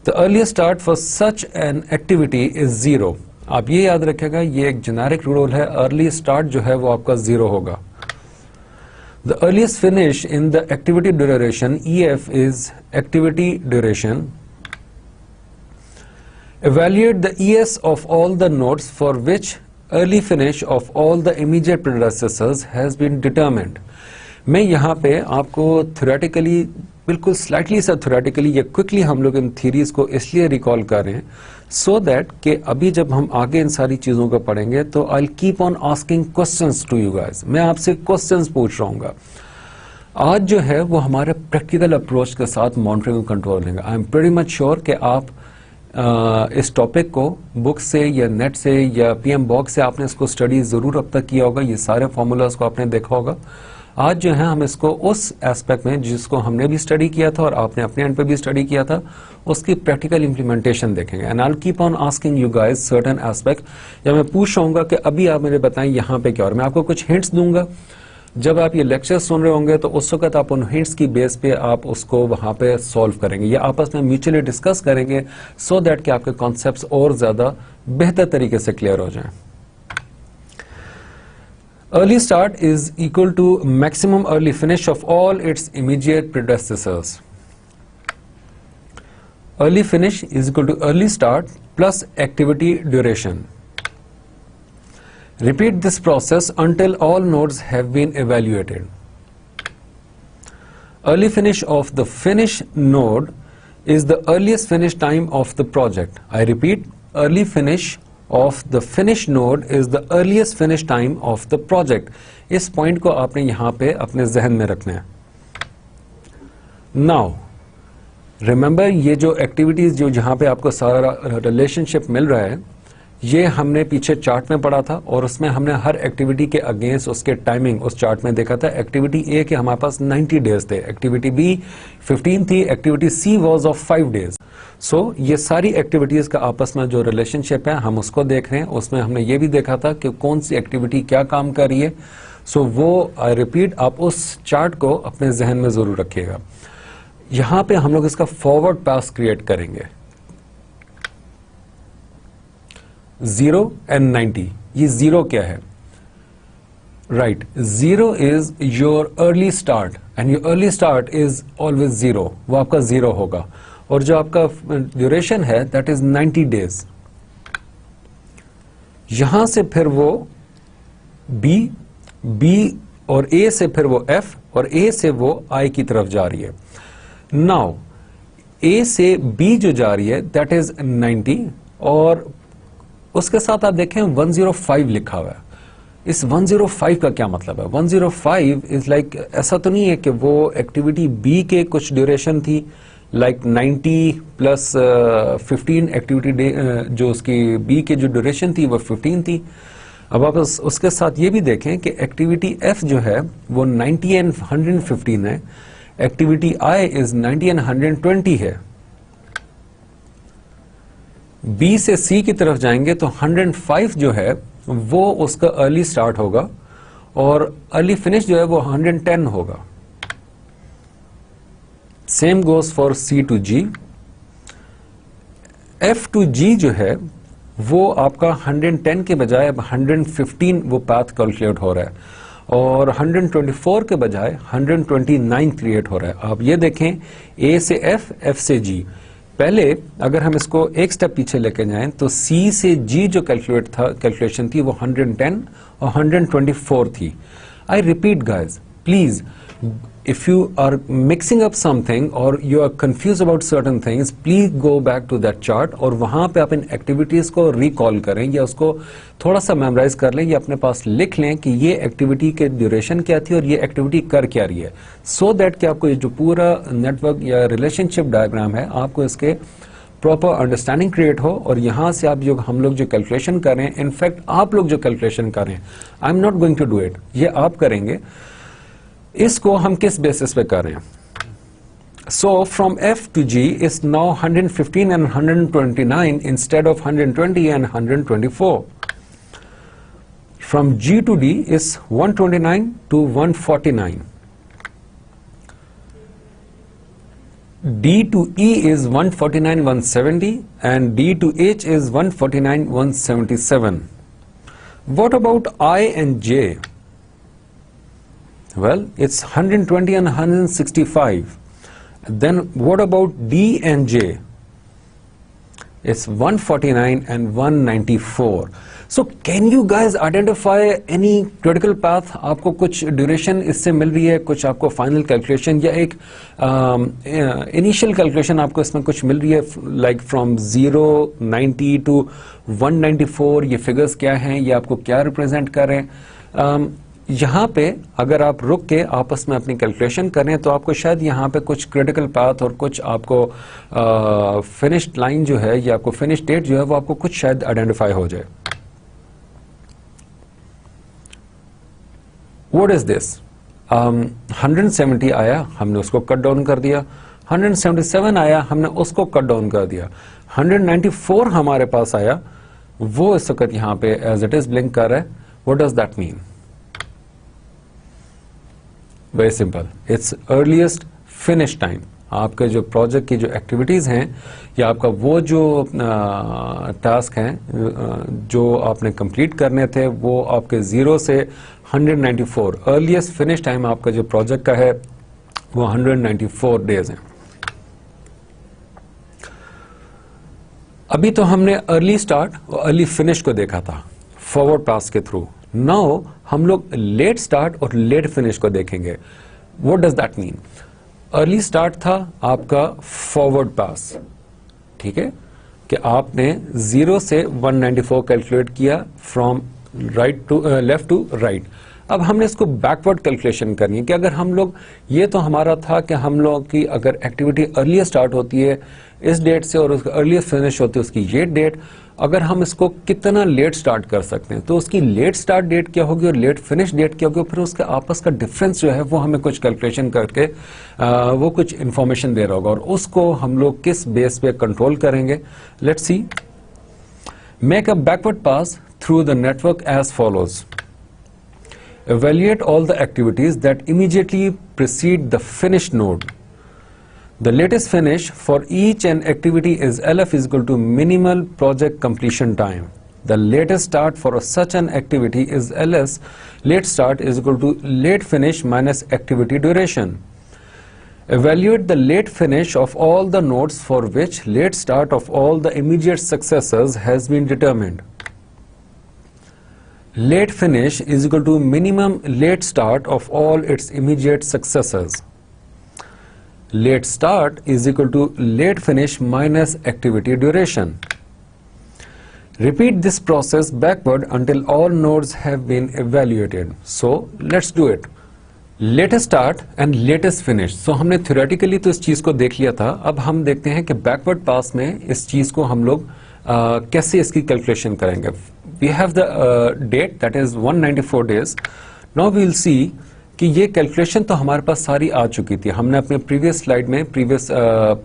[SPEAKER 1] The earliest start for such an activity is 0. आप ये याद रखिएगा, ये एक generic rule है, early start जो है वो आपका 0 होगा. The earliest finish in the activity duration EF is activity duration. Evaluate the ES of all the nodes for which early finish of all the immediate predecessors has been determined. मैं यहाँ पे आपको theoretically, बिल्कुल slightly सा theoretically या quickly हम लोग इन theories को इसलिए recall कर रहे हैं so that कि अभी जब हम आगे इन सारी चीज़ों को पढ़ेंगे तो I'll keep on asking questions to you guys. मैं आपसे questions पूछ रहा आज जो है वो हमारे practical approach के साथ monitoring और control लेंगे. I am pretty much sure कि आप इस टॉपिक को बुक से या नेट से या पीएम बॉक्स से आपने इसको स्टडी ज़रूर अब तक किया होगा, ये सारे फॉर्मूलाज को आपने देखा होगा. आज जो है हम इसको उस एस्पेक्ट में जिसको हमने भी स्टडी किया था और आपने अपने एंड पे भी स्टडी किया था उसकी प्रैक्टिकल इंप्लीमेंटेशन देखेंगे. And I will keep on asking you guys certain aspect, या मैं पूछ रहा कि अभी आप मुझे बताएं यहाँ पे क्या, और मैं आपको कुछ हिंट्स दूंगा. जब आप ये लेक्चर सुन रहे होंगे तो उस वक्त आप उन हिंट्स की बेस पे आप उसको वहां पे सॉल्व करेंगे या आपस में म्यूचुअली डिस्कस करेंगे सो दैट कि आपके कॉन्सेप्ट्स और ज्यादा बेहतर तरीके से क्लियर हो जाएं. Early start is equal to maximum early finish of all its immediate predecessors. Early finish is equal to early start plus activity duration. Repeat this process until all nodes have been evaluated. Early finish of the finish node is the earliest finish time of the project. I repeat, early finish of the finish node is the earliest finish time of the project. इस point को आपने यहाँ पे अपने जहन में रखना है. Now, remember ये जो एक्टिविटीज जो जहाँ पे आपको सारा रिलेशनशिप मिल रहा है ये हमने पीछे चार्ट में पढ़ा था और उसमें हमने हर एक्टिविटी के अगेंस्ट उसके टाइमिंग उस चार्ट में देखा था. एक्टिविटी ए के हमारे पास 90 डेज थे, एक्टिविटी बी 15 थी, activity C was of 5 days. So ये सारी एक्टिविटीज का आपस में जो रिलेशनशिप है हम उसको देख रहे हैं. उसमें हमने ये भी देखा था कि कौन सी एक्टिविटी क्या काम कर रही है. सो वो आई रिपीट, आप उस चार्ट को अपने जहन में जरूर रखिएगा. यहाँ पे हम लोग इसका फॉरवर्ड पास क्रिएट करेंगे. 0 and 90. ये 0 क्या है? Right, 0 is your early start and your early start is always 0. वो आपका 0 होगा. और जो आपका ड्यूरेशन है that is 90 days. यहां से फिर वो B और A से फिर वो F और A से वो I की तरफ जा रही है। नाउ A से B जो जा रही है दैट इज 90 और उसके साथ आप देखें 105 लिखा हुआ है। इस 105 का क्या मतलब है? 105 इज लाइक ऐसा तो नहीं है कि वो एक्टिविटी B के कुछ ड्यूरेशन थी, लाइक 90 प्लस 15 एक्टिविटी जो उसकी B के जो ड्यूरेशन थी वो 15 थी। अब आप उसके साथ ये भी देखें कि एक्टिविटी F जो है वो 90 एंड 115 है, एक्टिविटी I इज 90 एंड 120 है। B से C की तरफ जाएंगे तो 105 जो है वो उसका अर्ली स्टार्ट होगा और अर्ली फिनिश जो है वो 110 होगा। Same goes for C to G। F to G जो है वो आपका 110 के बजाय अब 115 वो पाथ कैलकुलेट हो रहा है और 124 के बजाय 129 क्रिएट हो रहा है। आप ये देखें A से F, F से G। पहले अगर हम इसको एक स्टेप पीछे लेके जाएं तो C से G जो कैलकुलेशन थी वो 110 और 124 थी। I repeat guys, please if you are mixing up something or you are confused about certain things, please go back to that chart और वहां पे आप इन एक्टिविटीज को रिकॉल करें या उसको थोड़ा सा मेमोराइज कर लें या अपने पास लिख लें कि ये एक्टिविटी के ड्यूरेशन क्या थी और ये एक्टिविटी कर क्या रही है, सो दैट कि आपको ये जो पूरा नेटवर्क या रिलेशनशिप डायग्राम है आपको इसके प्रॉपर अंडरस्टैंडिंग क्रिएट हो और यहां से आप जो हम लोग जो कैलकुलेशन कर रहे हैं, इनफैक्ट आप लोग जो कैलकुलेशन कर रहे हैं, I am not going to do it, ये आप करेंगे। इसको हम किस बेसिस पे कर रहे हैं? So from F to G is now 115 and 129 instead of 120 and 124. From G to D is 129 to 149. D to E is 149 170 and D to H is 149 177. What about I and J? Well, it's 120 and 165. Then what about D and J? It's 149 and 194. So can you guys identify any critical path? आपको कुछ duration इससे मिल रही है, कुछ आपको final calculation या एक initial calculation आपको इसमें कुछ मिल रही है, लाइक फ्रॉम 0 90 टू 194, ये फिगर्स क्या हैं, ये आपको क्या रिप्रेजेंट कर रहे हैं? यहाँ पे अगर आप रुक के आपस में अपनी कैलकुलेशन करें तो आपको शायद यहाँ पे कुछ क्रिटिकल पाथ और कुछ आपको फिनिश्ड लाइन जो है या आपको फिनिश डेट जो है वो आपको कुछ शायद आइडेंटिफाई हो जाए। What is this? 170 आया, हमने उसको कट डाउन कर दिया। 177 आया, हमने उसको कट डाउन कर दिया। 194 हमारे पास आया, वो इस वक्त यहाँ पे एज इट इज ब्लिंक कर रहा है। What does that mean? Very simple, it's earliest finish time. आपके जो प्रोजेक्ट की जो एक्टिविटीज़ हैं या आपका वो जो टास्क हैं जो आपने कंप्लीट करने थे वो आपके 0 से 194, अर्लीस्ट फिनिश टाइम आपका जो प्रोजेक्ट का है वो 194 डेज हैं। अभी तो हमने अर्ली स्टार्ट और अर्ली फिनिश को देखा था फॉरवर्ड पास के थ्रू। नाउ हम लोग लेट स्टार्ट और लेट फिनिश को देखेंगे। What does that mean? Early start था आपका फॉरवर्ड पास, ठीक है, कि आपने 0 से 194 कैलकुलेट किया from right to left to right. अब हमने इसको बैकवर्ड कैलकुलेशन करनी है कि अगर हम लोग, ये तो हमारा था कि हम लोग की अगर एक्टिविटी अर्ली स्टार्ट होती है इस डेट से और उसका अर्लीस्ट फिनिश होती है उसकी ये डेट, अगर हम इसको कितना लेट स्टार्ट कर सकते हैं तो उसकी लेट स्टार्ट डेट क्या होगी और लेट फिनिश डेट क्या होगी, फिर उसका आपस का डिफरेंस जो है वो हमें कुछ कैलकुलेशन करके वो कुछ इंफॉर्मेशन दे रहा होगा और उसको हम लोग किस बेस पे कंट्रोल करेंगे। Let's see. Make a backward pass through the network as follows. Evaluate all the activities that immediately precede the finish node. The latest finish for each and activity is LF is equal to minimal project completion time. The latest start for such an activity is LS, late start is equal to late finish minus activity duration. Evaluate the late finish of all the nodes for which late start of all the immediate successors has been determined. late finish is equal to minimum late start of all its immediate successors. Late start is equal to late finish minus activity duration. Repeat this process backward until all nodes have been evaluated. So let's do it. Latest start and latest finish. So हमने theoretically तो इस चीज को देख लिया था. अब हम देखते हैं कि backward pass में इस चीज को हम लोग कैसे इसकी कैलकुलेशन करेंगे. We have the date that is 194 days. Now we will see कि ये कैलकुलेशन तो हमारे पास सारी आ चुकी थी. हमने अपने प्रीवियस स्लाइड में प्रीवियस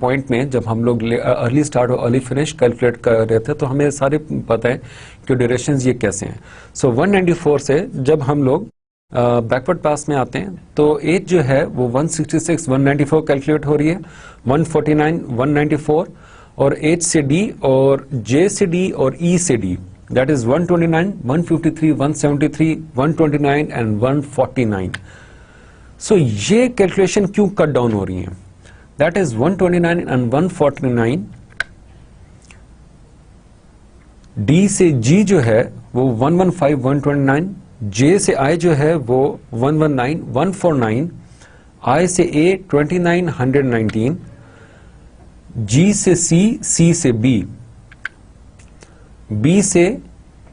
[SPEAKER 1] पॉइंट में जब हम लोग अर्ली स्टार्ट और अर्ली फिनिश कैलकुलेट कर रहे थे तो हमें सारे पता है कि ड्यूरेशंस ये कैसे हैं. सो 194 से जब हम लोग बैकवर्ड पास में आते हैं तो एज जो है वो 166 194 कैलकुलेट हो रही है, 149 194 और एच से डी और जे से डी और ई से डी दैट इज 129 153 173 129 एंड 149. सो ये कैलकुलेशन क्यों कट डाउन हो रही है? That is 129 and 149. डी से जी जो है वो 115 129, जे से आई जो है वो 119 149, आई से ए 29 119, जी से सी, सी से बी, बी से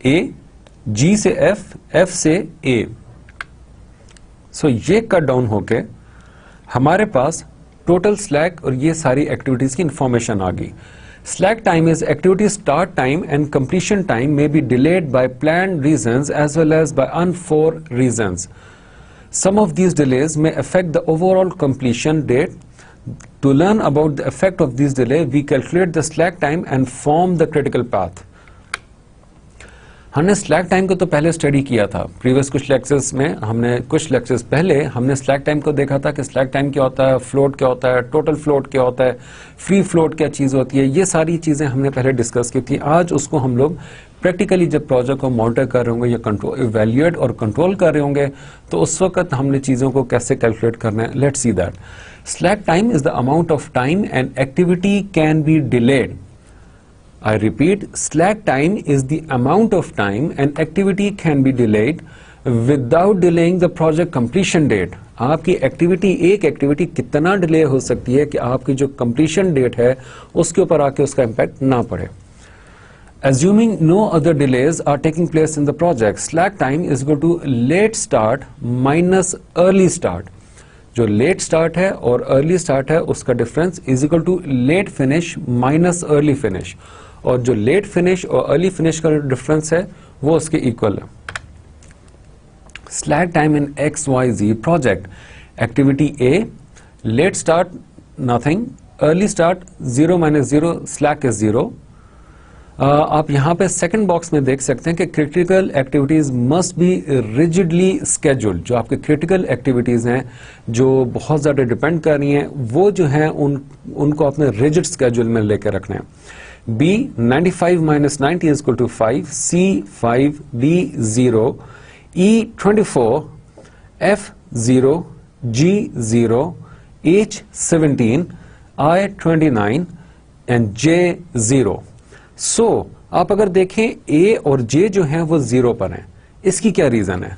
[SPEAKER 1] ए, जी से एफ, एफ से ए. सो ये कट डाउन होके हमारे पास टोटल स्लैक और ये सारी एक्टिविटीज की इंफॉर्मेशन आ गई. Slack time is activity start time and completion time may be delayed by planned reasons as well as by unforeseen reasons. Some of these delays may affect the overall completion date. To learn about the effect of these delays, we calculate the slack time and form the critical path. हमने slack time को तो पहले study किया था. Previous कुछ lectures में हमने कुछ लेक्चर्स पहले हमने स्लैक टाइम को देखा था कि स्लैक टाइम क्या होता है, फ्लोट क्या होता है, टोटल फ्लोट क्या होता है, फ्री फ्लोट क्या चीज़ होती है. ये सारी चीज़ें हमने पहले डिस्कस की थी. आज उसको हम लोग प्रैक्टिकली जब प्रोजेक्ट को मॉनिटर कर रहे होंगे या कंट्रोल इवैल्यूएट और कंट्रोल कर रहे होंगे तो उस वक्त हमने चीज़ों को कैसे कैलकुलेट करना है. Let's see that. Slack time is the amount of time and activity can be delayed. I repeat, slack time is the amount of time and activity can be delayed without delaying the project completion date. आपकी activity एक activity कितना delay हो सकती है कि आपकी जो completion date है उसके ऊपर आके उसका इम्पैक्ट ना पड़े. Assuming no other delays are taking place in the project, slack time is equal to late start minus early start. जो लेट स्टार्ट है और अर्ली स्टार्ट है उसका difference is equal to late finish minus early finish, और जो late finish और early finish का difference है वो उसके इक्वल है. Slack time in XYZ project. Activity A, late start nothing, early start 0 - 0, slack is 0. आप यहां पे सेकंड बॉक्स में देख सकते हैं कि critical activities must be rigidly scheduled. जो आपके क्रिटिकल एक्टिविटीज हैं जो बहुत ज्यादा डिपेंड कर रही हैं वो जो हैं उनको अपने रिजिड स्केड्यूल में लेकर रखना है. B 95 - 90 is equal to 5, C 5, D 0, E 24, F 0, G 0, H 17, I 29 and J 0. सो आप अगर देखें ए और जे जो हैं वो 0 पर हैं. इसकी क्या रीजन है?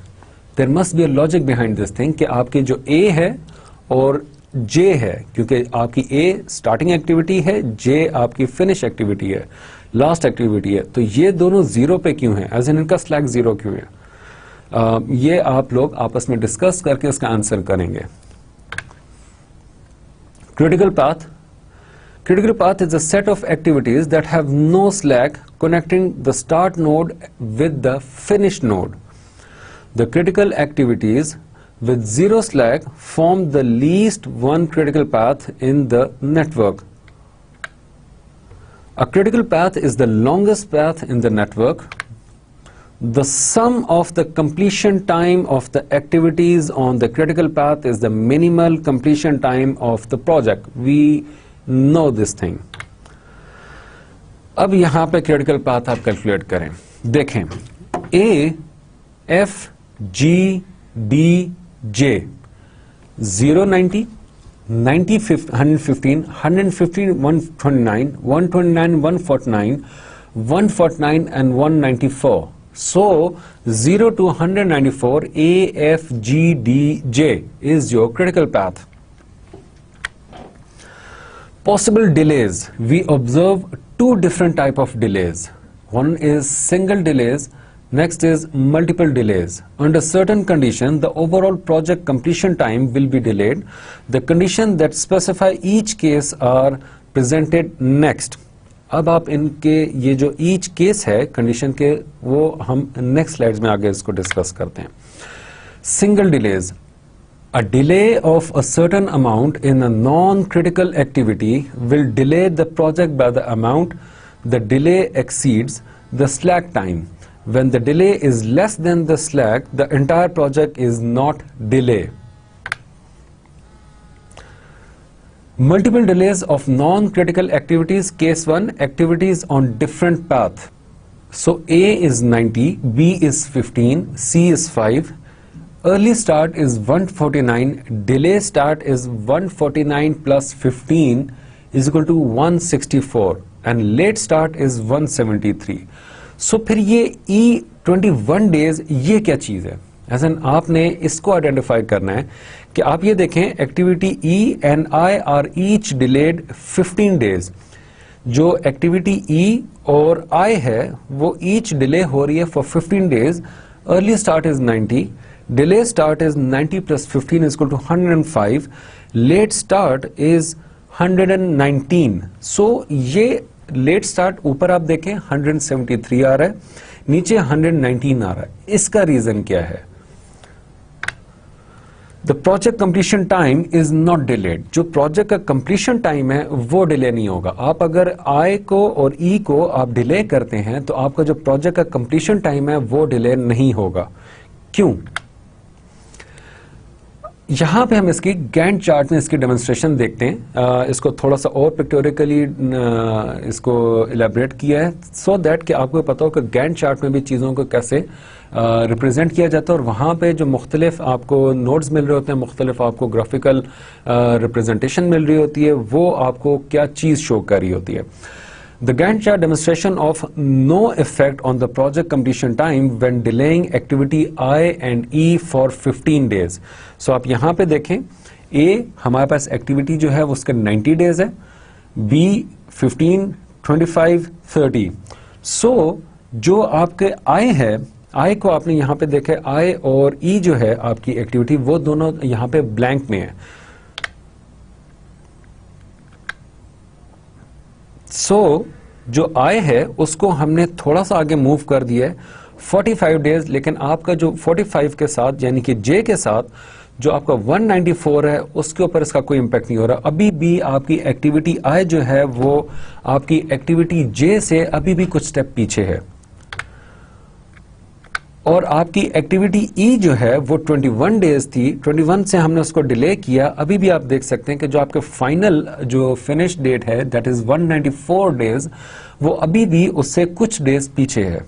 [SPEAKER 1] There must be a logic behind this thing कि आपकी जो ए है और जे है, क्योंकि आपकी ए स्टार्टिंग एक्टिविटी है, जे आपकी फिनिश एक्टिविटी है, लास्ट एक्टिविटी है, तो ये दोनों 0 पे क्यों है, एज इन इनका स्लैक 0 क्यों है? ये आप लोग आपस में डिस्कस करके उसका आंसर करेंगे. Critical path. Critical path is a set of activities that have no slack connecting the start node with the finish node. The critical activities with 0 slack form the least one critical path in the network. A critical path is the longest path in the network. The sum of the completion time of the activities on the critical path is the minimal completion time of the project. We know this thing. अब यहां पे critical path आप calculate करें. देखें ए, F, ji, D, J 0 90 90 115 115 129 129 149 149 and 194. So 0 to 194 A, F, G, D, J is your critical path. Possible delays. We observe two different type of delays. One is single delays, next is multiple delays. Under certain condition, the overall project completion time will be delayed. The condition that specify each case are presented next. अब आप इनके ये जो each case है condition के, वो हम next slides में आगे इसको डिस्कस करते हैं. Single delays. A delay of a certain amount in a non-critical activity will delay the project by the amount the delay exceeds the slack time. When the delay is less than the slack, the entire project is not delay. Multiple delays of non-critical activities. Case 1, activities on different path. So A is 90, B is 15, C is 5. Early start is 149, delay start is 149 plus 15 is equal to 164 and late start is 173. So फिर ये E21 days ये क्या चीज है? As in आपने इसको identify करना है कि आप ये देखें activity E and I are each delayed 15 days. जो एक्टिविटी E और I है वो each डिले हो रही है for 15 days. Early start is 90. Delay start is 90 plus 15 is equal to 105. Late start is 119. So ये late start ऊपर आप देखें 173 आ रहा है, नीचे 119 आ रहा है. इसका रीजन क्या है? The project completion time is not delayed. जो प्रोजेक्ट का completion time है वो डिले नहीं होगा. आप अगर I को और E को आप डिले करते हैं तो आपका जो प्रोजेक्ट का completion time है वो डिले नहीं होगा. क्यों? यहाँ पे हम इसकी गैंट चार्ट में इसकी डेमोन्स्ट्रेशन देखते हैं. इसको थोड़ा सा और पिक्टोरिकली इसको इलेबरेट किया है सो दैट कि आपको पता हो कि गैंट चार्ट में भी चीज़ों को कैसे रिप्रेजेंट किया जाता है और वहाँ पे जो मुख्तलिफ आपको नोट्स मिल रहे होते हैं, मुख्तलिफ आपको ग्राफिकल रिप्रेजेंटेशन मिल रही होती है, वो आपको क्या चीज़ शो कर रही होती है. The Gantt chart demonstration of no effect on the project completion time when delaying activity I and E for 15 days. So आप यहाँ पे देखें A हमारे पास एक्टिविटी जो है उसका 90 डेज है, B 15, 25, 30. So जो आपके I है, I को आपने यहाँ पे देखे I और E जो है आपकी एक्टिविटी वो दोनों यहाँ पे ब्लैंक में है. So, जो I है उसको हमने थोड़ा सा आगे मूव कर दिया है 45 डेज, लेकिन आपका जो 45 के साथ यानी कि J के साथ जो आपका 194 है उसके ऊपर इसका कोई इम्पैक्ट नहीं हो रहा. अभी भी आपकी एक्टिविटी I जो है वो आपकी एक्टिविटी J से अभी भी कुछ स्टेप पीछे है और आपकी एक्टिविटी E जो है वो 21 डेज थी, 21 से हमने उसको डिले किया. अभी भी आप देख सकते हैं कि जो आपके फाइनल जो फिनिश डेट है दैट इज 194 डेज, वो अभी भी उससे कुछ डेज पीछे है.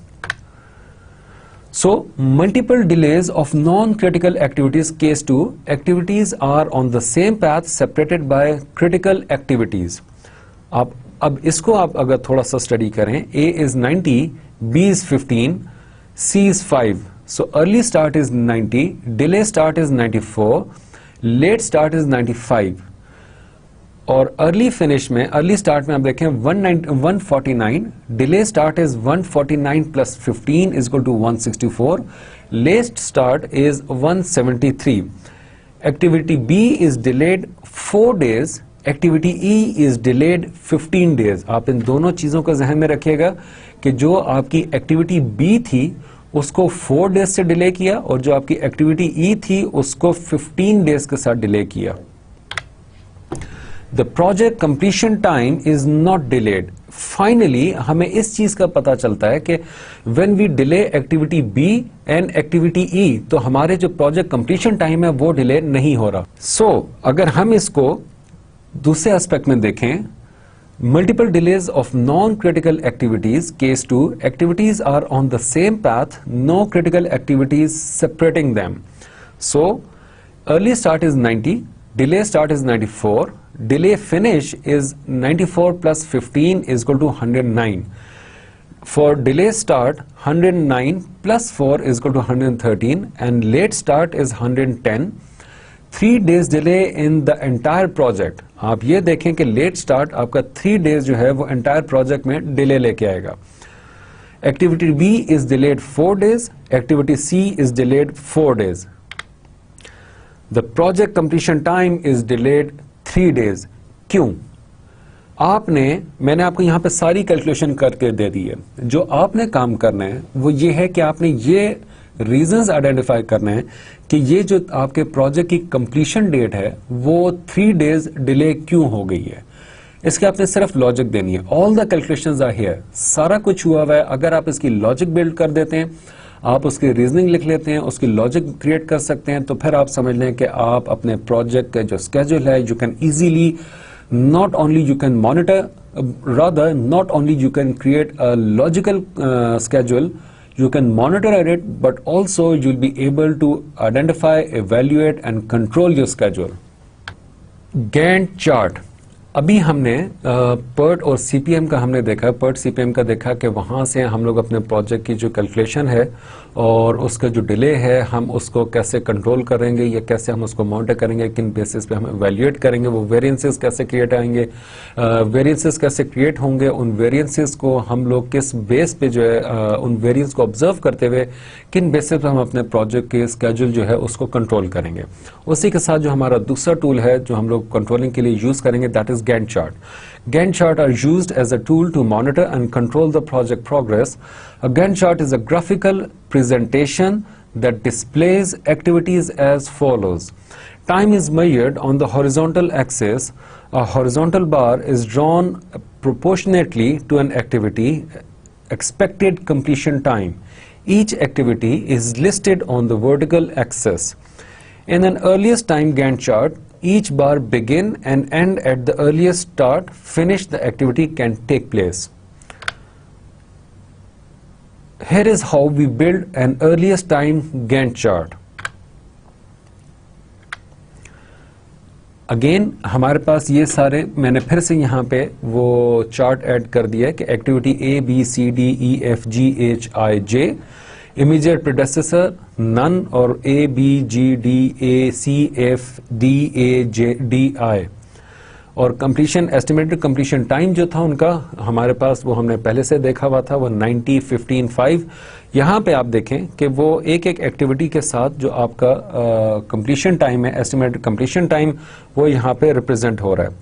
[SPEAKER 1] So, multiple delays of non-critical activities. Case 2, activities are on the same path separated by critical activities. अब इसको आप अगर थोड़ा सा स्टडी करें, A is 90, B is 15, C is 5. So, early start is 90, delay start is 94, late start is 95. और early finish में, early start में आप देखें 149, delay start is 149 plus 15 is equal to 164, late start is 173. Activity B is delayed 4 days, activity E is delayed 15 days. आप इन दोनों चीजों को जहन में रखिएगा कि जो आपकी एक्टिविटी बी थी उसको 4 डेज से डिले किया और जो आपकी एक्टिविटी ई थी उसको 15 डेज के साथ डिले किया. The project completion time is not delayed. Finally, हमें इस चीज का पता चलता है कि when we delay activity B and activity E, तो हमारे जो project completion time है वो delay नहीं हो रहा. So, अगर हम इसको दूसरे aspect में देखें, multiple delays of non-critical activities. Case 2, activities are on the same path, no critical activities separating them. So, early start is 90, delay start is 94, delay finish is 94 plus 15 is equal to 109. For delay start, 109 plus 4 is equal to 113 and late start is 110. 3 days delay in the entire project. आप ये देखें कि late start आपका 3 days जो है वो entire project में delay लेके आएगा. Activity B is delayed 4 days. Activity C is delayed 4 days. The project completion time is delayed 3 days. क्यों? मैंने आपको यहाँ पे सारी कैलकुलेशन करके दे दी है. जो आपने काम करना है वो ये है कि आपने ये रीजंस आइडेंटिफाई करना है कि ये जो आपके प्रोजेक्ट की कंप्लीशन डेट है वो 3 डेज डिले क्यों हो गई है. इसके आपने सिर्फ लॉजिक देनी है. All the calculations are here. सारा कुछ हुआ हुआ है. अगर आप इसकी लॉजिक बिल्ड कर देते हैं, आप उसकी रीजनिंग लिख लेते हैं, उसकी लॉजिक क्रिएट कर सकते हैं, तो फिर आप समझ लें कि आप अपने प्रोजेक्ट का जो स्केड्यूल है you can easily not only you can monitor, rather not only you can create a logical schedule, you can monitor at it, but also you'll be able to identify, evaluate and control your schedule. Gantt chart. अभी हमने PERT और CPM का हमने देखा, PERT CPM का देखा कि वहाँ से हम लोग अपने प्रोजेक्ट की जो कैलकुलेशन है और उसका जो डिले है हम उसको कैसे कंट्रोल करेंगे या कैसे हम उसको मॉनिटर करेंगे, किन बेसिस पे हम एवेल्युएट करेंगे, वो वेरिएंसेस कैसे क्रिएट आएंगे, वेरिएंसेस कैसे क्रिएट होंगे, उन वेरिएंसेस को हम लोग किस बेस पे जो है उन वेरिएंस को ऑब्जर्व करते हुए किन बेसिस पे हम अपने प्रोजेक्ट के स्केड्यूल जो है उसको कंट्रोल करेंगे. उसी के साथ जो हमारा दूसरा टूल है जो हम लोग कंट्रोलिंग के लिए यूज करेंगे, that is Gantt chart. Gantt chart are used as a tool to monitor and control the project progress. A Gantt chart is a graphical presentation that displays activities as follows. Time is measured on the horizontal axis. A horizontal bar is drawn proportionately to an activity expected completion time. Each activity is listed on the vertical axis. In an earliest time Gantt chart, each bar begin and end at the earliest start finish the activity can take place. Here is how we build an earliest time Gantt chart. Again हमारे पास ये सारे मैंने फिर से यहाँ पे वो chart add कर दिया है कि activity A, B, C, D, E, F, G, H, I, J, immediate predecessor none और A, B, G, D, A, C, F, D, A, J, D, I. और कंप्लीशन एस्टिमेटेड कंप्लीशन टाइम जो था उनका हमारे पास वो हमने पहले से देखा हुआ था, वो 90, 15, 5. यहाँ पे आप देखें कि वो एक एक एक्टिविटी के साथ जो आपका कंप्लीशन टाइम है, एस्टिमेटेड कंप्लीशन टाइम, वो यहाँ पे रिप्रेजेंट हो रहा है.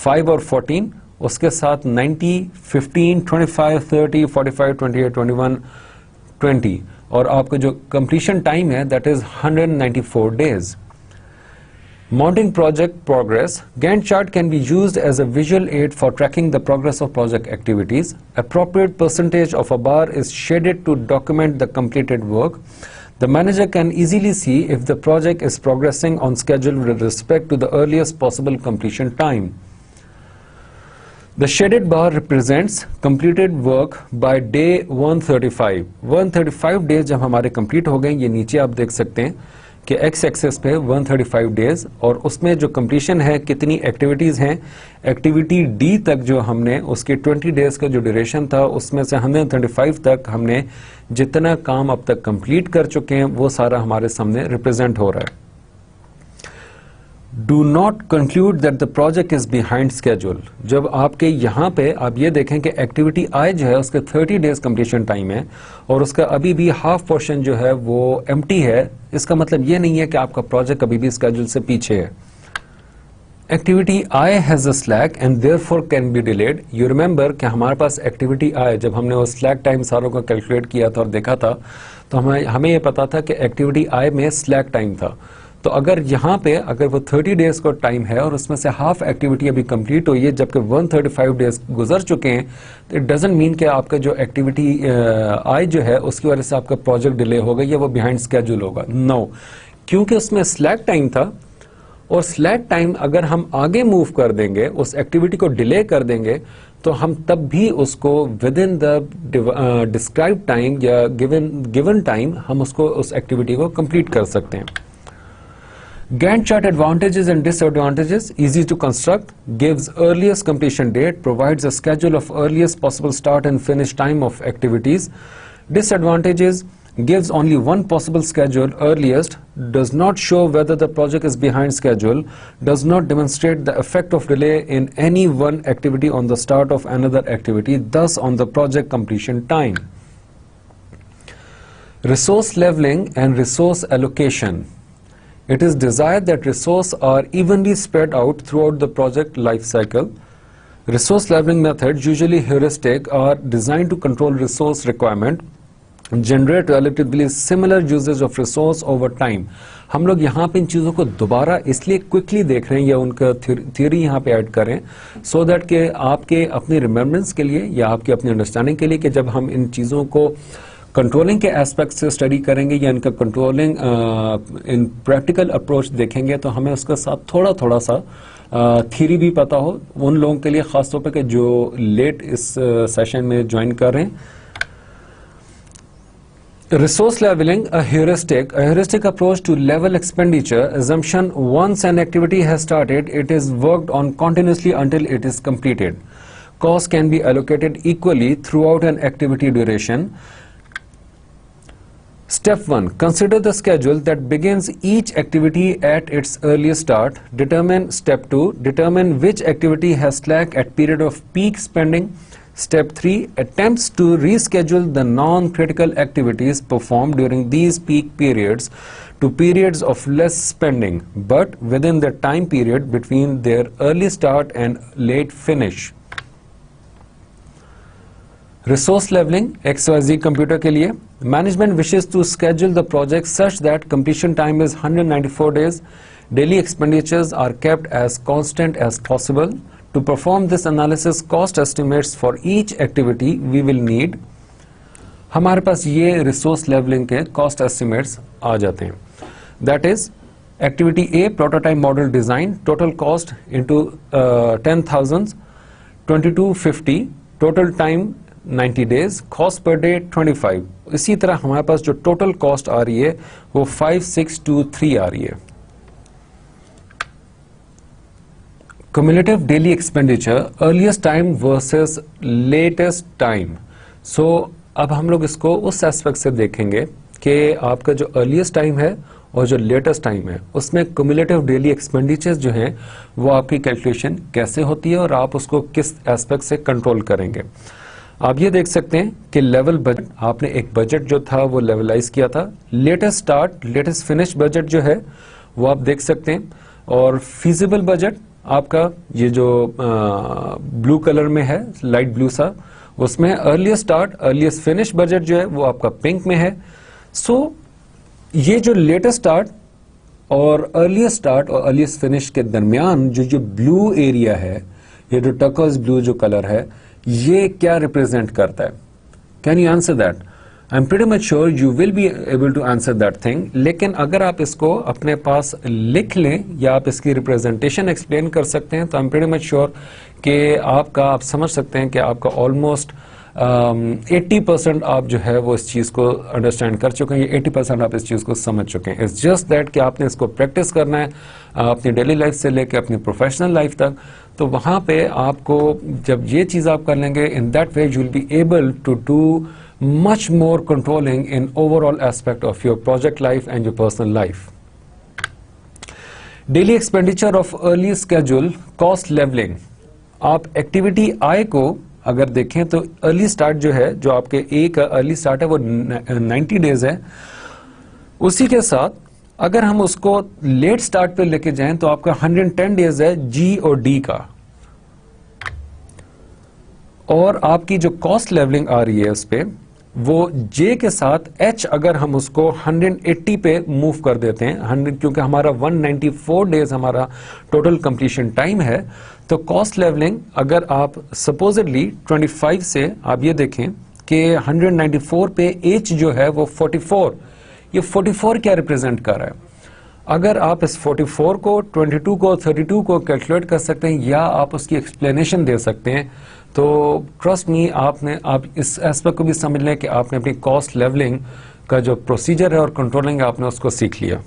[SPEAKER 1] 5 और 14 उसके साथ 90, 15, 25, 30, 45, 28, 21, 20 और आपका जो completion time है that is 194 days. Monitoring project progress. Gantt chart can be used as a visual aid for tracking the progress of project activities. Appropriate percentage of a bar is shaded to document the completed work. The manager can easily see if the project is progressing on schedule with respect to the earliest possible completion time. The shaded bar represents completed work by day 135. 135 days जब हमारे complete हो गए, ये नीचे आप देख सकते हैं कि x एक्सेस पे 135 days और उसमें जो completion है कितनी activities हैं, activity D तक जो हमने उसके 20 days का जो duration था उसमें से 135 तक हमने जितना काम अब तक complete कर चुके हैं वो सारा हमारे सामने represent हो रहा है. Do not conclude that the project is behind schedule. जब आपके यहाँ पे आप ये देखें कि एक्टिविटी आई जो है उसके 30 डेज कंप्लीशन टाइम है और उसका अभी भी हाफ पोर्शन जो है वो एम्प्टी है, इसका मतलब ये नहीं है कि आपका प्रोजेक्ट अभी भी स्केड्यूल से पीछे है. Activity I has a slack and therefore can be delayed. You remember कि हमारे पास एक्टिविटी आई जब हमने वो स्लैक टाइम सारों को कैलकुलेट किया था और देखा था तो हमें ये पता था कि एक्टिविटी आई में स्लैक टाइम था. तो अगर यहाँ पे अगर वो 30 डेज का टाइम है और उसमें से हाफ एक्टिविटी अभी कंप्लीट हुई है जबकि 135 डेज गुजर चुके हैं, तो इट डजंट मीन कि आपका जो एक्टिविटी आई जो है उसकी वजह से आपका प्रोजेक्ट डिले होगा या वो बिहाइंड स्केड्यूल होगा. नो, क्योंकि उसमें स्लैक टाइम था और स्लैक टाइम अगर हम आगे मूव कर देंगे, उस एक्टिविटी को डिले कर देंगे, तो हम तब भी उसको with in the describe time या गिवन टाइम हम उसको उस एक्टिविटी को कंप्लीट कर सकते हैं. Gantt chart advantages and disadvantages: easy to construct, gives earliest completion date, provides a schedule of earliest possible start and finish time of activities. Disadvantages: gives only one possible schedule, earliest, does not show whether the project is behind schedule, does not demonstrate the effect of delay in any one activity on the start of another activity, thus on the project completion time. Resource leveling and resource allocation. It is desired that resources are evenly spread out throughout the project life cycle. Resource leveling methods, usually heuristic, are designed to control resource requirement, generate relatively similar usage of resource over time. हम लोग यहाँ पे इन चीज़ों को दोबारा इसलिए quickly देख रहे हैं या उनका थियोरी यहाँ पे ऐड करें सो दैट के आपके अपनी रिमेम्बरेंस के लिए या आपकी अपनी अंडरस्टैंडिंग के लिए कि जब हम इन चीज़ों को कंट्रोलिंग के एस्पेक्ट से स्टडी करेंगे या इनका कंट्रोलिंग इन प्रैक्टिकल अप्रोच देखेंगे तो हमें उसके साथ थोड़ा थोड़ा सा थ्योरी भी पता हो उन लोगों के लिए खासतौर पर कि जो लेट इस सेशन में ज्वाइन कर रहे हैं. Resource leveling, a heuristic approach to level expenditure. Assumption: once an activity has started, it is worked on continuously until it is completed. Cost can be allocated equally throughout an activity duration. Step 1. Consider the schedule that begins each activity at its earliest start. Step 2. Determine which activity has slack at period of peak spending. Step 3. Attempts to reschedule the non-critical activities performed during these peak periods to periods of less spending, but within the time period between their early start and late finish. Resource leveling, XYZ computer के लिए. Management wishes to schedule the project such that completion time is 194 days. Daily expenditures are kept as constant as possible. To perform this analysis, cost estimates for each activity we will need. हमारे पास ये resource leveling के cost estimates आ जाते हैं. That is, activity A, prototype model design, total cost into 10,000, 2250, total time 90 days, cost per day 25. इसी तरह हमारे पास जो total cost आ रही है वो 5623 आ रही है. Cumulative daily expenditure, earliest time versus latest time. So अब हम लोग इसको उस एस्पेक्ट से देखेंगे कि आपका जो earliest time है और जो latest time है उसमें cumulative daily expenditures जो हैं वो आपकी कैलकुलेशन कैसे होती है और आप उसको किस एस्पेक्ट से कंट्रोल करेंगे. आप ये देख सकते हैं कि लेवल बजट, आपने एक बजट जो था वो लेवलाइज किया था. Latest start, latest finish budget जो है वो आप देख सकते हैं. और फीजिबल बजट आपका ये जो ब्लू कलर में है, लाइट ब्लू सा, उसमें earliest start earliest finish budget जो है वो आपका पिंक में है. सो ये जो लेटेस्ट स्टार्ट और अर्लीस्ट स्टार्ट और अर्लीस्ट फिनिश के दरमियान जो ब्लू एरिया है, ये जो टर्कोइज ब्लू जो कलर है, ये क्या रिप्रेजेंट करता है? Can you answer that? I am pretty much sure you will be able to answer that thing. लेकिन अगर आप इसको अपने पास लिख लें या आप इसकी रिप्रेजेंटेशन एक्सप्लेन कर सकते हैं तो आई एम प्रीटी मच श्योर कि आप समझ सकते हैं कि आपका ऑलमोस्ट 80% आप जो है वो इस चीज़ को अंडरस्टैंड कर चुके हैं, 80% आप इस चीज़ को समझ चुके हैं. इट्स जस्ट दैट कि आपने इसको प्रैक्टिस करना है अपनी डेली लाइफ से लेकर अपनी प्रोफेशनल लाइफ तक. तो वहाँ पे आपको जब ये चीज़ आप कर लेंगे, in that way you will be able to do much more controlling in overall aspect of your project life and your personal life. Daily expenditure of early schedule, cost leveling. आप एक्टिविटी I को अगर देखें तो early start जो है, जो आपके A का अर्ली स्टार्ट है वो 90 डेज है. उसी के साथ अगर हम उसको लेट स्टार्ट पे लेके जाएं तो आपका 110 डेज है G और D का. और आपकी जो कॉस्ट लेवलिंग आ रही है उस पे वो J के साथ H अगर हम उसको 180 पे मूव कर देते हैं 100, क्योंकि हमारा 194 डेज हमारा टोटल कंप्लीशन टाइम है, तो कॉस्ट लेवलिंग अगर आप सपोजिटली 25 से आप ये देखें कि 194 पे H जो है वो 44, ये 44 क्या रिप्रेजेंट कर रहा है? अगर आप इस 44 को 22 को 32 को कैलकुलेट कर सकते हैं या आप उसकी एक्सप्लेनेशन दे सकते हैं, तो ट्रस्ट मी आप इस एस्पेक्ट को भी समझ लें कि आपने अपनी कॉस्ट लेवलिंग का जो प्रोसीजर है और कंट्रोलिंग है आपने उसको सीख लिया.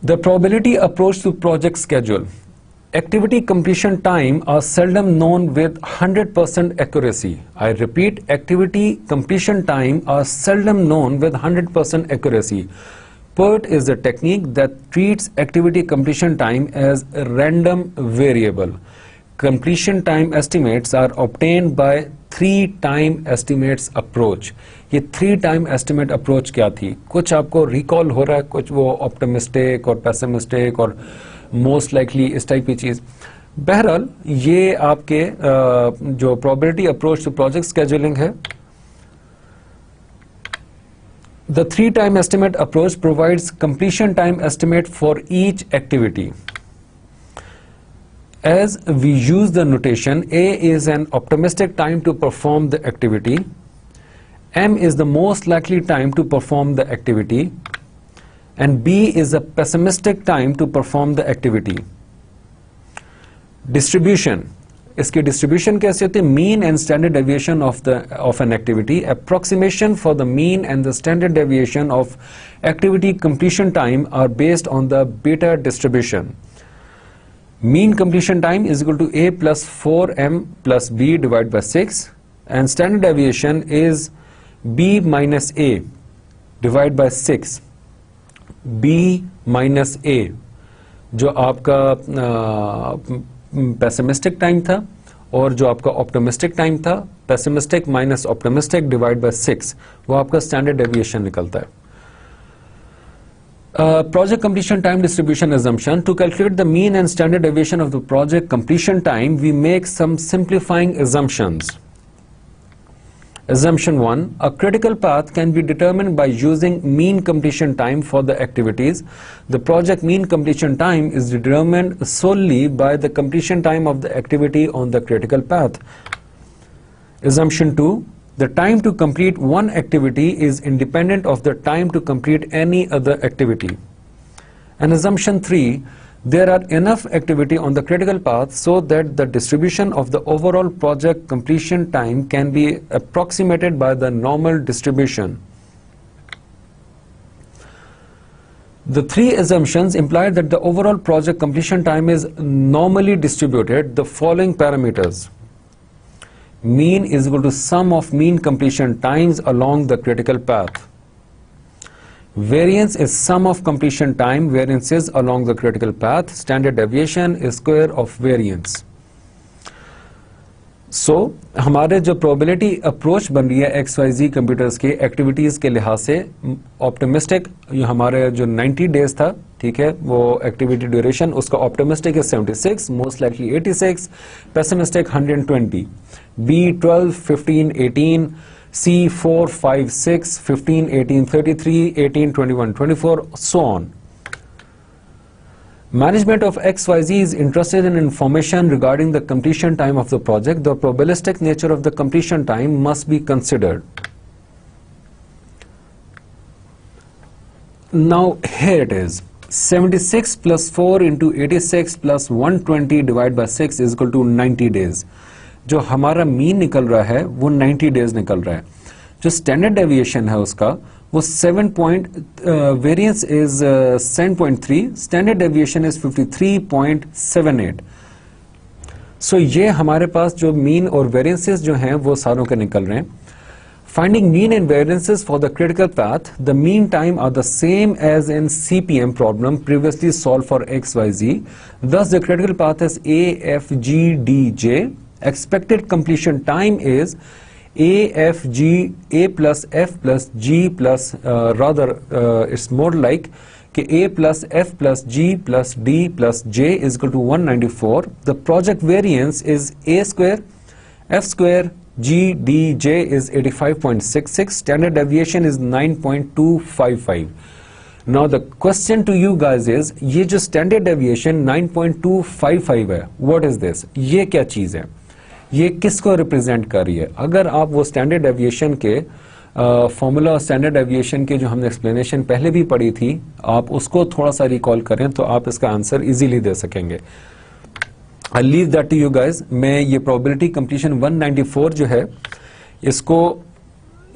[SPEAKER 1] The probability approach to project schedule. Activity completion time are seldom known with 100% accuracy. I repeat, activity completion time are seldom known with 100% accuracy. PERT is a technique that treats activity completion time as a random variable. Completion time estimates are obtained by 3-time estimates approach. ये 3-time estimate approach क्या थी? कुछ आपको recall हो रहा है, कुछ वो optimistic और pessimistic और most likely इस टाइप की चीज. बहरहाल ये आपके जो probability approach to project scheduling है. The 3-time estimate approach provides completion time estimate for each activity. As we use the notation, A is an optimistic time to perform the activity, M is the most likely time to perform the activity, and B is a pessimistic time to perform the activity. Distribution. इसकी distribution कैसे होती है? Mean and standard deviation of an activity. Approximation for the mean and the standard deviation of activity completion time are based on the beta distribution. Mean completion time is equal to A plus 4M plus B divided by 6, and standard deviation is B minus A divided by 6. B minus A जो आपका pessimistic time था और जो आपका optimistic time था, pessimistic minus optimistic divided by 6, वो आपका standard deviation निकलता है. Project completion time distribution assumption. To calculate the mean and standard deviation of the project completion time, we make some simplifying assumptions. Assumption 1. A critical path can be determined by using mean completion time for the activities. The project mean completion time is determined solely by the completion time of the activity on the critical path. Assumption 2. The time to complete one activity is independent of the time to complete any other activity. And assumption 3, there are enough activity on the critical path so that the distribution of the overall project completion time can be approximated by the normal distribution. The three assumptions imply that the overall project completion time is normally distributed. The following parameters. Mean is equal to sum of mean completion times along the critical path. Variance is sum of completion time variances along the critical path. Standard deviation is square of variance. So, हमारे जो probability approach बन रही है XYZ computers के activities के लिहाज से optimistic जो हमारे जो 90 days था, ठीक है, वो activity duration उसका optimistic is 76, most likely 86, pessimistic 120, B 12, 15, 18, C 4, 5, 6, 15, 18, 33, 18, 21, 24, so on. Management of XYZ is interested in information regarding the completion time of the project. The probabilistic nature of the completion time must be considered. Now here it is. 76 plus 4 into 86 plus 120 divided by 6 is equal to 90 days. जो हमारा mean निकल रहा है वो 90 days निकल रहा है. जो स्टैंडर्ड डेविएशन है उसका वो 7 point variance is 7.3, standard deviation is 53.78. सो ये हमारे पास जो मीन और वेरिएंसेस जो हैं वो सारों के निकल रहे हैं. Finding mean and variances for the critical path, the mean time are the same as in CPM problem previously solved for XYZ. Thus, the critical path is A, F, G, D, J. Expected completion time is A, F, G, A plus F plus G plus, it's more like A plus F plus G plus D plus J is equal to 194. The project variance is A square, F square, G, D, J is 85.66. Standard deviation is 9.255. Now the question to you guys is, ये जो standard deviation 9.255 है, what is this? ये क्या चीज़ है? ये किसको represent कर रही है? अगर आप वो standard deviation के फॉर्मूला स्टैंडर्ड डेविएशन के जो हमने एक्सप्लेनेशन पहले भी पढ़ी थी, आप उसको थोड़ा सा रिकॉल करें तो आप इसका आंसर इजीली दे सकेंगे. I'll leave that to you guys. मैं ये probability completion 194 जो है इसको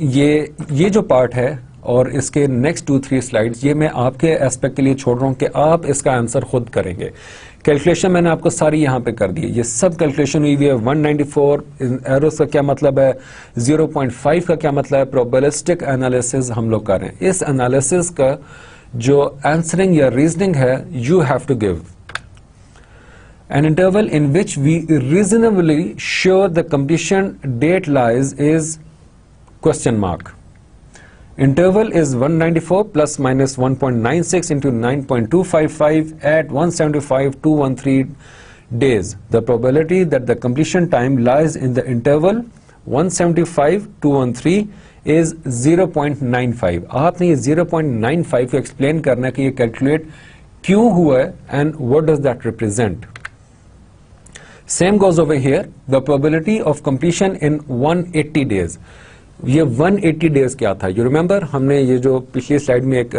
[SPEAKER 1] ये जो पार्ट है और इसके नेक्स्ट 2-3 स्लाइड्स ये मैं आपके एस्पेक्ट के लिए छोड़ रहा हूं कि आप इसका आंसर खुद करेंगे। कैलकुलेशन मैंने आपको सारी यहां पे कर दी है, ये सब कैलकुलेशन हुई है। 194 एरोस का क्या मतलब है, 0.5 का क्या मतलब है, प्रोबेबिलिस्टिक एनालिसिस हम लोग कर रहे हैं। इस एनालिसिस का जो आंसरिंग या रीजनिंग है, you have to give an interval in which we reasonably sure the completion date lies is question mark. Interval is 194 plus minus 1.96 into 9.255 at 175 213 days. The probability that the completion time lies in the interval 175 213 is 0.95. आपने ये 0.95 को explain करना है कि ये calculate क्यों हुआ है and what does that represent. Same goes over here. The probability of completion in 180 days. ये 180 days क्या था? You remember हमने ये जो पिछली स्लाइड में एक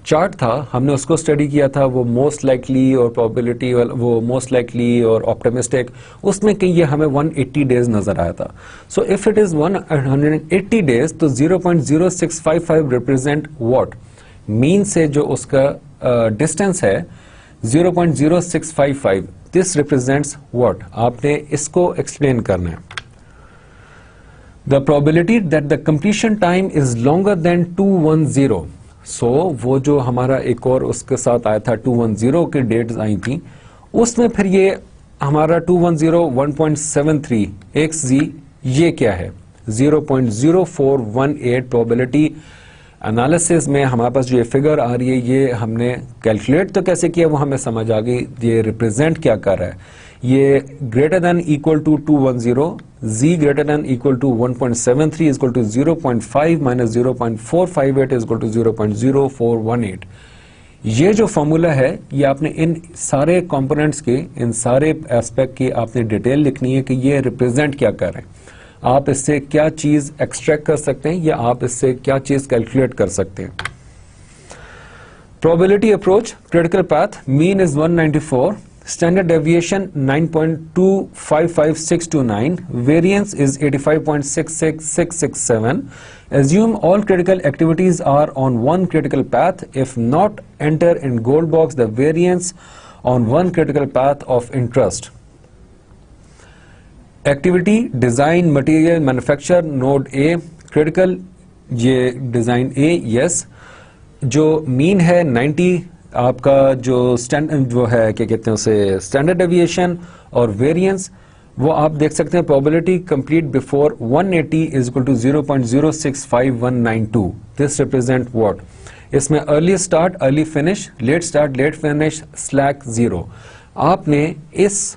[SPEAKER 1] चार्ट था, हमने उसको स्टडी किया था, वो मोस्ट लाइकली और प्रोबेबिलिटी, वो मोस्ट लाइकली और ऑप्टिमिस्टिक, उसमें कि ये हमें 180 डेज नजर आया था। So if it is 180 days तो 0.0655 रिप्रेजेंट व्हाट? मीन से जो उसका डिस्टेंस है 0.0655, दिस रिप्रेजेंट्स व्हाट? आपने इसको एक्सप्लेन करना है। The probability that the completion time is longer than 210। सो वो जो हमारा एक और उसके साथ आया था 210 की डेट्स आई थी, उसमें फिर ये हमारा 210 1.73 XZ, ये क्या है? 0.0418 प्रोबेबिलिटी एनालिसिस में हमारे पास जो ये फिगर आ रही है, ये हमने कैलकुलेट तो कैसे किया वो हमें समझ आ गई। ये रिप्रेजेंट क्या कर रहा है? ये greater than equal to 210, z greater than equal to 1.73 is equal to 0.5 minus 0.458 is equal to 0.0418। ये जो फॉर्मूला है, ये आपने इन सारे कंपोनेंट्स के, इन सारे एस्पेक्ट की आपने डिटेल लिखनी है कि ये रिप्रेजेंट क्या कर रहे हैं। आप इससे क्या चीज एक्सट्रैक्ट कर सकते हैं या आप इससे क्या चीज कैलकुलेट कर सकते हैं। Probability approach, critical path, mean is 194, standard deviation 9.255629, variance is 85.66667. Assume all critical activities are on one critical path. If not, enter in gold box the variance on one critical path of interest. Activity, design, material, manufacture, node A, critical, ये design A, yes. जो mean है 90, आपका जो वो है क्या कहते हैं उसे, स्टैंडर्ड डेविएशन, और वेरिएंस वो आप देख सकते हैं। Probability complete before 180 is equal to 0.065192। This represent what? इसमें early start, early finish, late start, late finish, slack 0। आपने इस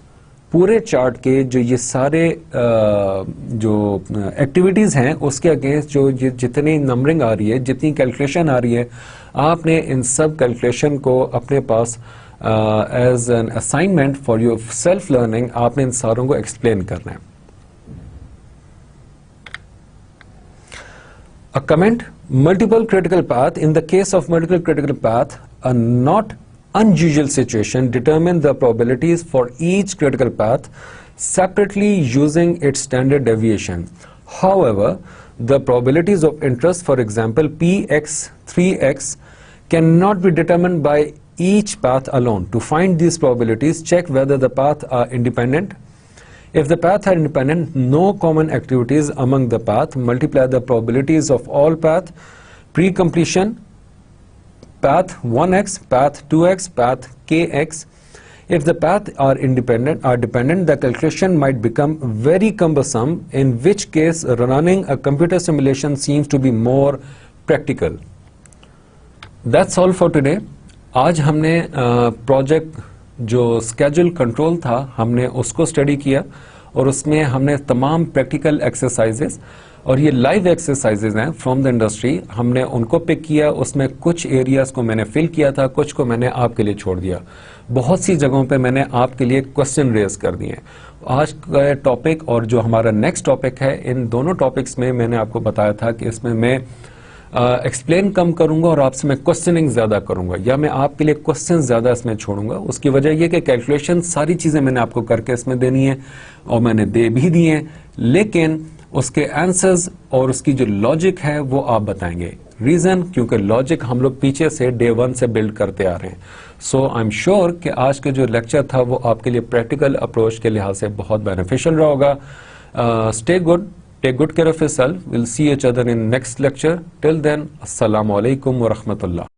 [SPEAKER 1] पूरे चार्ट के जो ये सारे जो एक्टिविटीज हैं उसके अगेंस्ट जो जितनी नंबरिंग आ रही है, जितनी कैलकुलेशन आ रही है, आपने इन सब कैलकुलेशन को अपने पास as an assignment for your self learning आपने इन सारों को एक्सप्लेन करना है। A comment, multiple critical path. In the case of multiple critical path, a not unusual situation, determine the probabilities for each critical path separately using its standard deviation. However, the probabilities of interest, for example, px, 3x, cannot be determined by each path alone. To find these probabilities, check whether the paths are independent. If the paths are independent, no common activities among the path, multiply the probabilities of all paths, pre-completion, path 1x, path 2x, path kx. If the paths are dependent, the calculation might become very cumbersome, in which case running a computer simulation seems to be more practical. That's all for today. आज हमने project जो schedule control था हमने उसको study किया, और उसमें हमने तमाम प्रैक्टिकल एक्सरसाइजेस और ये लाइव एक्सरसाइजेज हैं फ्रॉम द इंडस्ट्री, हमने उनको पिक किया। उसमें कुछ एरियाज को मैंने फिल किया था, कुछ को मैंने आपके लिए छोड़ दिया। बहुत सी जगहों पे मैंने आपके लिए क्वेश्चन रेज कर दिए। आज का टॉपिक और जो हमारा नेक्स्ट टॉपिक है, इन दोनों टॉपिक्स में मैंने आपको बताया था कि इसमें मैं एक्सप्लेन कम करूंगा और आपसे मैं क्वेश्चनिंग ज्यादा करूंगा, या मैं आपके लिए क्वेश्चन ज्यादा इसमें छोड़ूंगा। उसकी वजह यह कि कैलकुलेशन सारी चीजें मैंने आपको करके इसमें देनी है और मैंने दे भी दी हैं, लेकिन उसके आंसर्स और उसकी जो लॉजिक है वो आप बताएंगे। रीजन, क्योंकि लॉजिक हम लोग पीछे से डे 1 से बिल्ड करते आ रहे हैं। सो आई एम श्योर कि आज का जो लेक्चर था वो आपके लिए प्रैक्टिकल अप्रोच के लिहाज से बहुत बेनिफिशियल रहा होगा। Stay good, take good care of yourself, will see each other in next lecture. Till then, अस्सलामु अलैकुम व रहमतुल्लाह।